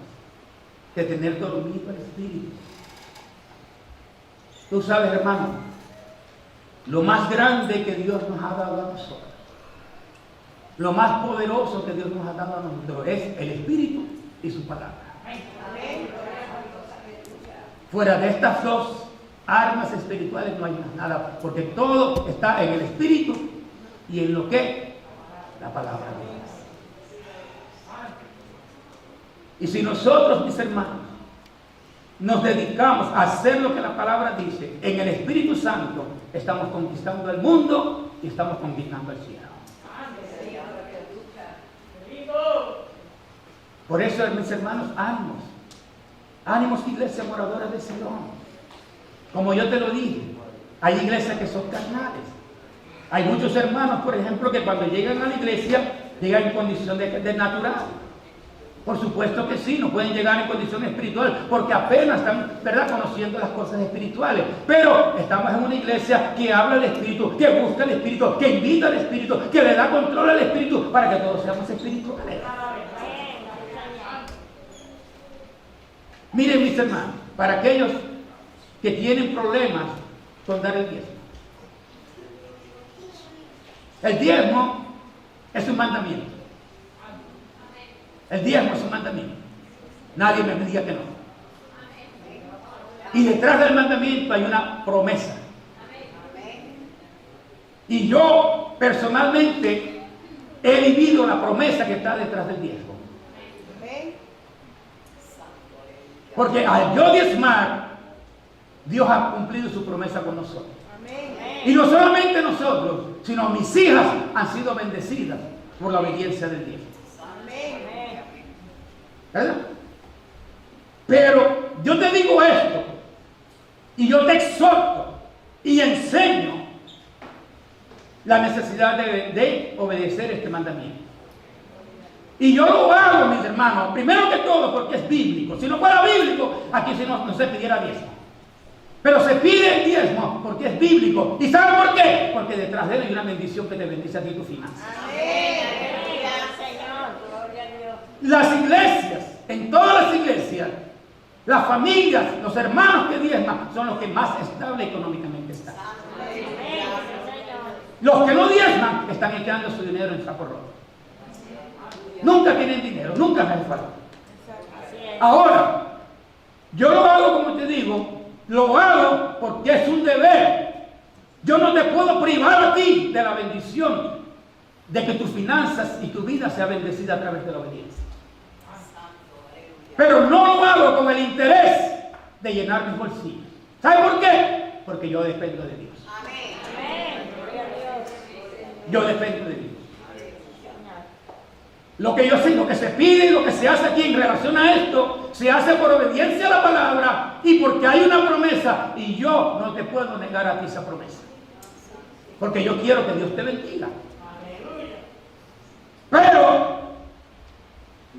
de tener dormido el espíritu. Tú sabes, hermano, lo más grande que Dios nos ha dado a nosotros, lo más poderoso que Dios nos ha dado a nosotros es el espíritu y su palabra. Fuera de estas dos armas espirituales no hay más nada, porque todo está en el espíritu y en lo que la palabra de Dios. Y si nosotros, mis hermanos, nos dedicamos a hacer lo que la palabra dice en el Espíritu Santo, estamos conquistando el mundo y estamos conquistando el cielo. Por eso, mis hermanos, ánimos. Ánimos, iglesia moradora de Sion. Como yo te lo dije, hay iglesias que son carnales. Hay muchos hermanos, por ejemplo, que cuando llegan a la iglesia, llegan en condición de natural. Por supuesto que sí, no pueden llegar en condición espiritual, porque apenas están, ¿verdad?, conociendo las cosas espirituales. Pero estamos en una iglesia que habla del Espíritu, que busca el Espíritu, que invita al Espíritu, que le da control al Espíritu, para que todos seamos espirituales. Miren, mis hermanos, para aquellos que tienen problemas con dar el diezmo. El diezmo es un mandamiento. El diezmo es un mandamiento. Nadie me diga que no. Y detrás del mandamiento hay una promesa. Y yo personalmente he vivido la promesa que está detrás del diezmo. Porque al yo diezmar, Dios ha cumplido su promesa con nosotros. Y no solamente nosotros, sino mis hijas han sido bendecidas por la obediencia del diezmo. ¿Verdad? Pero yo te digo esto, y yo te exhorto y enseño la necesidad de obedecer este mandamiento. Y yo lo hago, mis hermanos, primero que todo porque es bíblico. Si no fuera bíblico, aquí no se pidiera diezmo. Pero se pide el diezmo porque es bíblico. ¿Y saben por qué? Porque detrás de él hay una bendición que te bendice a ti y tu finanzas. Las iglesias, en todas las iglesias, las familias, los hermanos que diezman son los que más estable económicamente están. Los que no diezman están echando su dinero en saco roto. Nunca tienen dinero, nunca me falta. Ahora, yo lo hago, como te digo, lo hago porque es un deber. Yo no te puedo privar a ti de la bendición de que tus finanzas y tu vida sea bendecida a través de la obediencia. Pero no lo hago con el interés de llenar mis bolsillos. ¿Sabe por qué? Porque yo dependo de Dios. Yo dependo de Dios. Lo que yo sé, lo que se pide y lo que se hace aquí en relación a esto, se hace por obediencia a la palabra y porque hay una promesa y yo no te puedo negar a ti esa promesa. Porque yo quiero que Dios te bendiga. Pero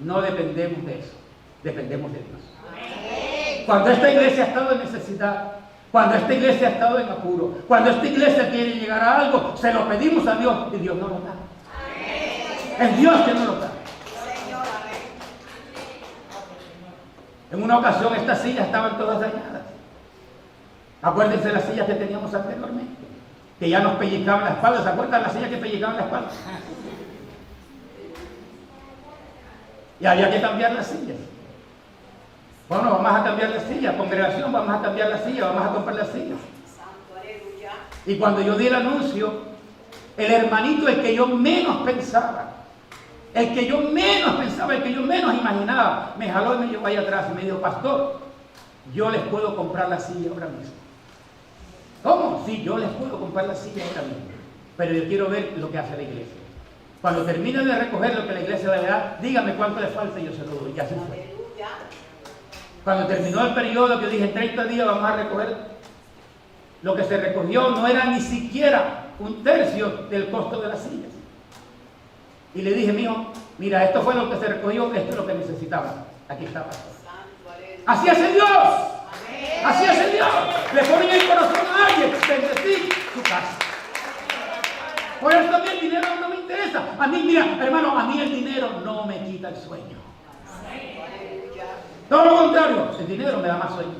no dependemos de eso, dependemos de Dios. Cuando esta iglesia ha estado en necesidad, cuando esta iglesia ha estado en apuro, cuando esta iglesia quiere llegar a algo, se lo pedimos a Dios y Dios no lo da. Es Dios que no lo da. En una ocasión estas sillas estaban todas dañadas. Acuérdense de las sillas que teníamos anteriormente, que ya nos pellizcaban la espalda. ¿Se acuerdan las sillas que pellizcaban la espalda? Y había que cambiar las sillas. Bueno, vamos a cambiar las sillas. Congregación, vamos a cambiar las sillas, vamos a comprar las sillas. Y cuando yo di el anuncio, el hermanito, el que yo menos pensaba, el que yo menos imaginaba, me jaló y me llevó ahí atrás y me dijo: pastor, yo les puedo comprar la silla ahora mismo. ¿Cómo? Sí, yo les puedo comprar la silla ahora mismo. Pero yo quiero ver lo que hace la iglesia. Cuando termine de recoger lo que la iglesia le da, dígame cuánto le falta y yo se lo doy. Ya se fue. Cuando terminó el periodo que dije en 30 días vamos a recoger, lo que se recogió no era ni siquiera un tercio del costo de las sillas. Y le dije, mijo, mira, esto fue lo que se recogió, esto es lo que necesitaba. Aquí está, pastor. Así hace Dios. Así hace Dios. Le ponen el corazón a alguien, bendecir su casa. Por eso a mí el dinero no me interesa. A mí, mira, hermano, a mí el dinero no me quita el sueño. Todo lo contrario, el dinero me da más sueño.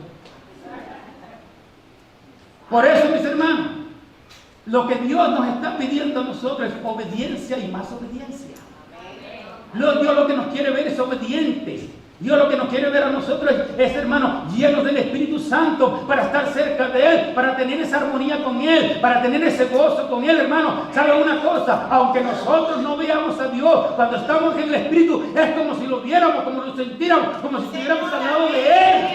Por eso, mis hermanos, lo que Dios nos está pidiendo a nosotros es obediencia y más obediencia. Dios lo que nos quiere ver es obedientes. Dios lo que nos quiere ver a nosotros es, hermanos, llenos del Espíritu Santo para estar cerca de Él, para tener esa armonía con Él, para tener ese gozo con Él, hermano. ¿Sabe una cosa? Aunque nosotros no veamos a Dios, cuando estamos en el Espíritu, es como si lo viéramos, como lo sintiéramos, como si estuviéramos al lado de Él.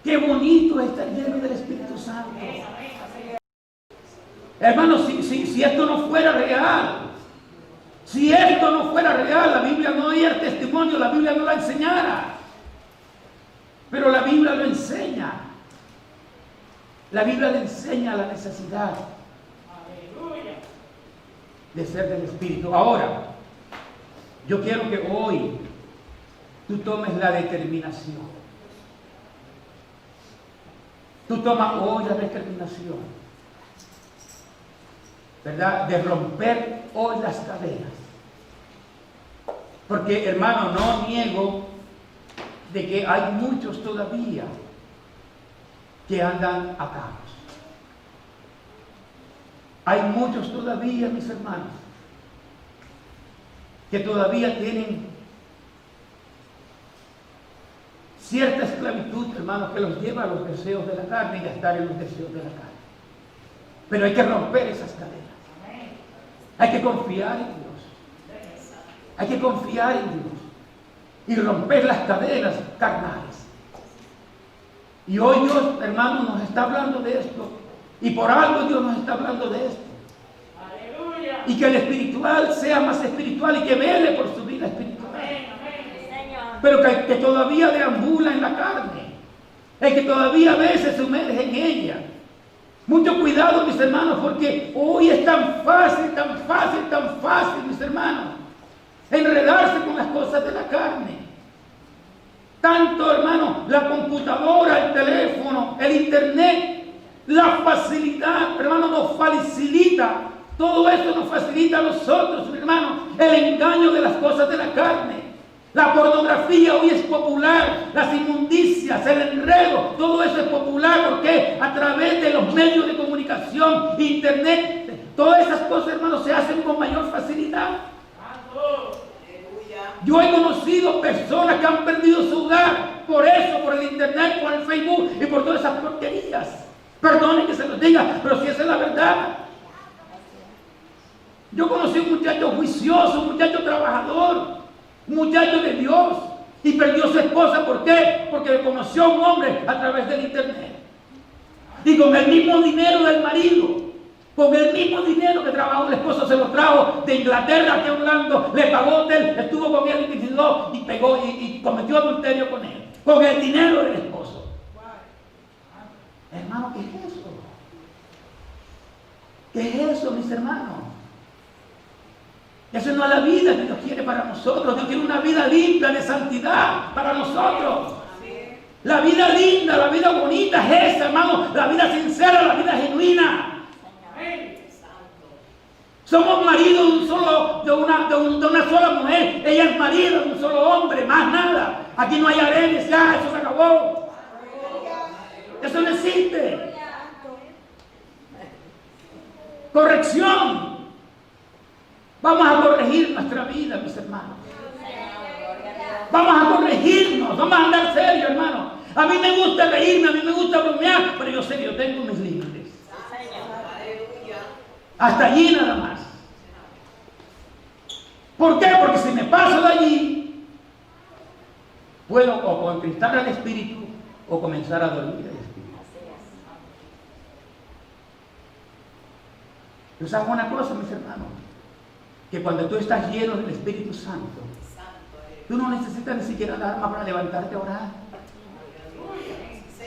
Qué bonito es estar lleno del Espíritu Santo. Hermanos, si esto no fuera real, si esto no fuera real, la Biblia no diera testimonio, la Biblia no la enseñara. Pero la Biblia lo enseña. La Biblia le enseña la necesidad de ser del Espíritu. Ahora, yo quiero que hoy tú tomes la determinación. Tú tomas hoy la determinación, ¿verdad?, de romper hoy las cadenas. Porque, hermano, no niego de que hay muchos todavía que andan atados. Hay muchos todavía, mis hermanos, que todavía tienen cierta esclavitud, hermanos, que los lleva a los deseos de la carne y a estar en los deseos de la carne. Pero hay que romper esas cadenas. Hay que confiar en Dios. Hay que confiar en Dios y romper las cadenas carnales. Y hoy Dios, hermano, nos está hablando de esto. Y por algo Dios nos está hablando de esto. Aleluya. Y que el espiritual sea más espiritual y que vele por su vida espiritual. Pero que todavía deambula en la carne. El que todavía a veces se sumerge en ella. Mucho cuidado, mis hermanos, porque hoy es tan fácil, mis hermanos, enredarse con las cosas de la carne. Tanto, hermano, la computadora, el teléfono, el internet, la facilidad, hermano, nos facilita. Todo eso nos facilita a nosotros, mis hermanos, el engaño de las cosas de la carne. La pornografía hoy es popular, las inmundicias, el enredo, todo eso es popular porque a través de los medios de comunicación, internet, todas esas cosas, hermanos, se hacen con mayor facilidad. Yo he conocido personas que han perdido su hogar por eso, por el internet, por el Facebook y por todas esas porquerías. Perdonen que se los diga, pero si esa es la verdad. Yo conocí un muchacho juicioso, un muchacho trabajador, un muchacho de Dios, y perdió su esposa. ¿Por qué? Porque conoció a un hombre a través del internet. Y con el mismo dinero del marido, con el mismo dinero que trabajó el esposo, se lo trajo de Inglaterra aquí a Orlando, le pagó hotel, estuvo con él y pegó y cometió adulterio con él, con el dinero del esposo. Hermano, ¿qué es eso? ¿Qué es eso, mis hermanos? Esa no es la vida que Dios quiere para nosotros. Dios quiere una vida limpia, de santidad para nosotros. La vida linda, la vida bonita es esa, hermano. La vida sincera, la vida genuina. Somos maridos de una sola mujer. Ella es marido de un solo hombre, más nada. Aquí no hay arenes, ya, eso se acabó. Eso no existe. Corrección. Vamos a corregir nuestra vida, mis hermanos. Vamos a corregirnos, vamos a andar serios, hermano. A mí me gusta reírme, a mí me gusta bromear, pero yo sé que yo tengo mis límites. Hasta allí nada más. ¿Por qué? Porque si me paso de allí, puedo o contristar al espíritu o comenzar a dormir al espíritu. ¿Tú sabes una cosa, mis hermanos? Que cuando tú estás lleno del Espíritu Santo, tú no necesitas ni siquiera la arma para levantarte a orar.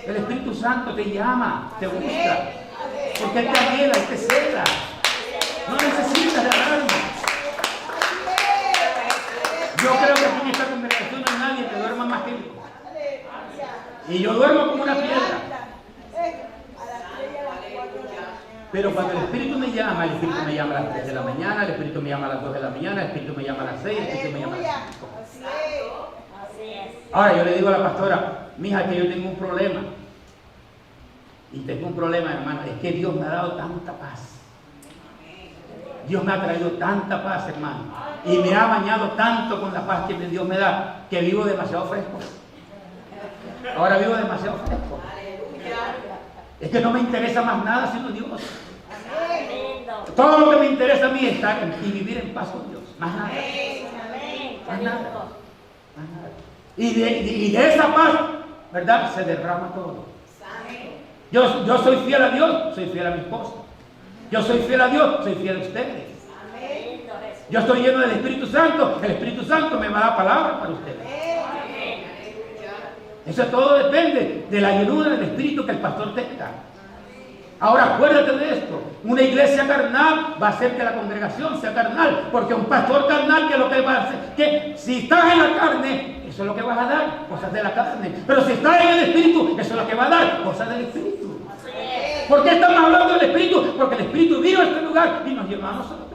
El Espíritu Santo te llama, te busca, porque Él te anhela, Él te cela. No necesitas de alarma. Yo creo que aquí en esta congregación no hay nadie que duerma más que yo. Y yo duermo como una piedra. Pero cuando el Espíritu me llama a las 3 de la mañana, el Espíritu me llama a las 2 de la mañana, el Espíritu me llama a las 6, el Espíritu me llama a las 5. Así es. Ahora yo le digo a la pastora, mija, que yo tengo un problema. Y tengo un problema, hermano, es que Dios me ha dado tanta paz. Dios me ha traído tanta paz, hermano. Y me ha bañado tanto con la paz que Dios me da, que vivo demasiado fresco. Ahora vivo demasiado fresco. Es que no me interesa más nada sino Dios. Lindo. Todo lo que me interesa a mí es estar y vivir en paz con Dios. Más nada. Amén. Más Qué nada. lindo. Más nada. Y de esa paz, ¿verdad? Se derrama todo. Yo soy fiel a Dios, soy fiel a mi esposa. Yo soy fiel a Dios, soy fiel a ustedes. Lindo Jesús. Yo estoy lleno del Espíritu Santo, el Espíritu Santo me va a dar palabras para ustedes. Eso todo depende de la llenura del Espíritu que el pastor tenga. Ahora acuérdate de esto, una iglesia carnal va a hacer que la congregación sea carnal, porque un pastor carnal, que es lo que va a hacer, que si estás en la carne, eso es lo que vas a dar, cosas de la carne, pero si estás en el Espíritu, eso es lo que va a dar, cosas del Espíritu. ¿Por qué estamos hablando del Espíritu? Porque el Espíritu vino a este lugar y nos llevó a nosotros.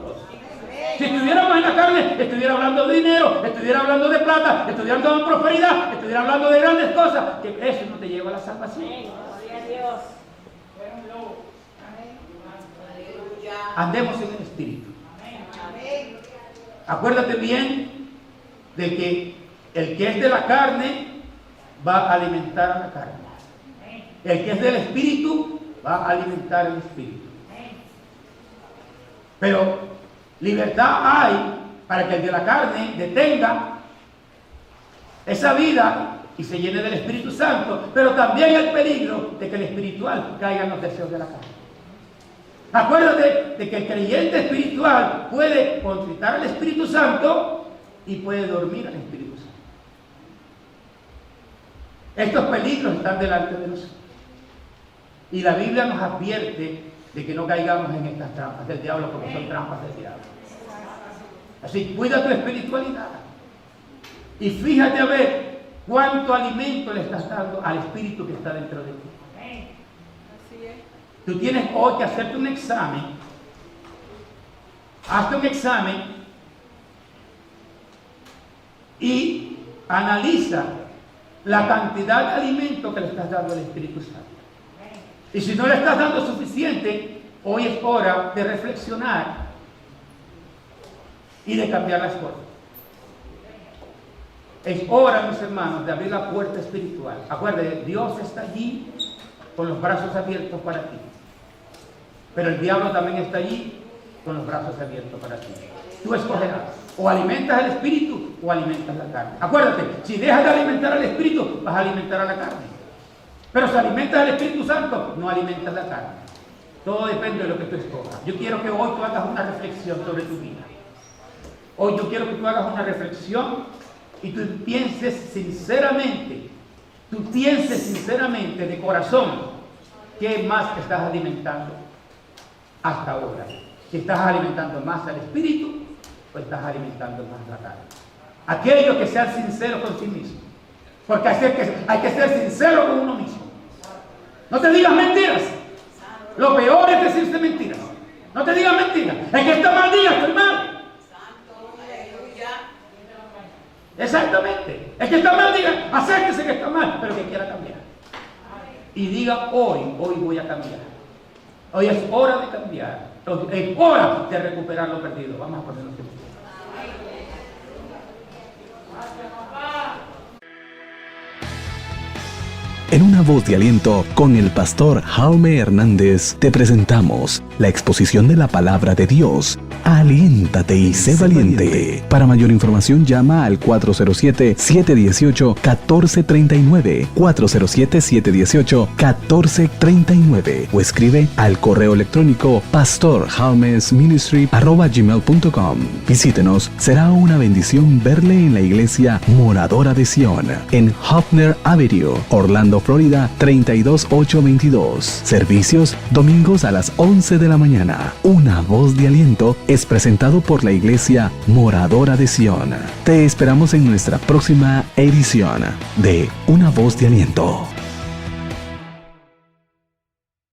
Si estuviéramos en la carne, estuviera hablando de dinero, estuviera hablando de plata, estuviera hablando de prosperidad, estuviera hablando de grandes cosas, que eso no te lleva a la salvación. Gloria a Dios. Andemos en el Espíritu. Acuérdate bien de que el que es de la carne va a alimentar a la carne. El que es del Espíritu va a alimentar el Espíritu. Pero libertad hay para que el de la carne detenga esa vida y se llene del Espíritu Santo, pero también el peligro de que el espiritual caiga en los deseos de la carne. Acuérdate de que el creyente espiritual puede contritar al Espíritu Santo y puede dormir al Espíritu Santo. Estos peligros están delante de nosotros. Y la Biblia nos advierte de que no caigamos en estas trampas del diablo, porque son trampas del diablo. Así, cuida tu espiritualidad. Y fíjate a ver cuánto alimento le estás dando al espíritu que está dentro de ti. Tú tienes hoy que hacerte un examen. Hazte un examen y analiza la cantidad de alimento que le estás dando al Espíritu Santo. Y si no le estás dando suficiente, hoy es hora de reflexionar y de cambiar las cosas. Es hora, mis hermanos, de abrir la puerta espiritual. Acuérdense, Dios está allí con los brazos abiertos para ti. Pero el diablo también está allí con los brazos abiertos para ti. Tú escogerás. O alimentas al espíritu o alimentas la carne. Acuérdate, si dejas de alimentar al espíritu, vas a alimentar a la carne. Pero si alimentas al Espíritu Santo, no alimentas la carne. Todo depende de lo que tú escojas. Yo quiero que hoy tú hagas una reflexión sobre tu vida. Hoy yo quiero que tú hagas una reflexión y tú pienses sinceramente, de corazón, ¿qué más te estás alimentando hasta ahora? Si estás alimentando más al Espíritu o estás alimentando más la carne. Aquello que sea sincero con sí mismo. Porque hay que ser sincero con uno mismo. No te digas mentiras. Lo peor es decirse mentiras. No te digas mentiras. El que está mal, diga, estoy mal. Exactamente. El que está mal, diga, acérquese que está mal, pero que quiera cambiar. Y diga, hoy voy a cambiar. Hoy es hora de cambiar. Es hora de recuperar lo perdido. Vamos a ponernos en pie. En una voz de aliento con el pastor Jaume Hernández te presentamos la exposición de la palabra de Dios Aliéntate y sé valiente. Para mayor información llama al 407-718-1439, 407-718-1439 o escribe al correo electrónico pastorhalmesministry@gmail.com. Visítenos, será una bendición verle en la iglesia Moradora de Sion, en Hoffner Avenue, Orlando, Florida 32822. Servicios domingos a las 11 de la mañana. Una voz de aliento es presentado por la iglesia Moradora de Sion. Te esperamos en nuestra próxima edición de Una voz de aliento.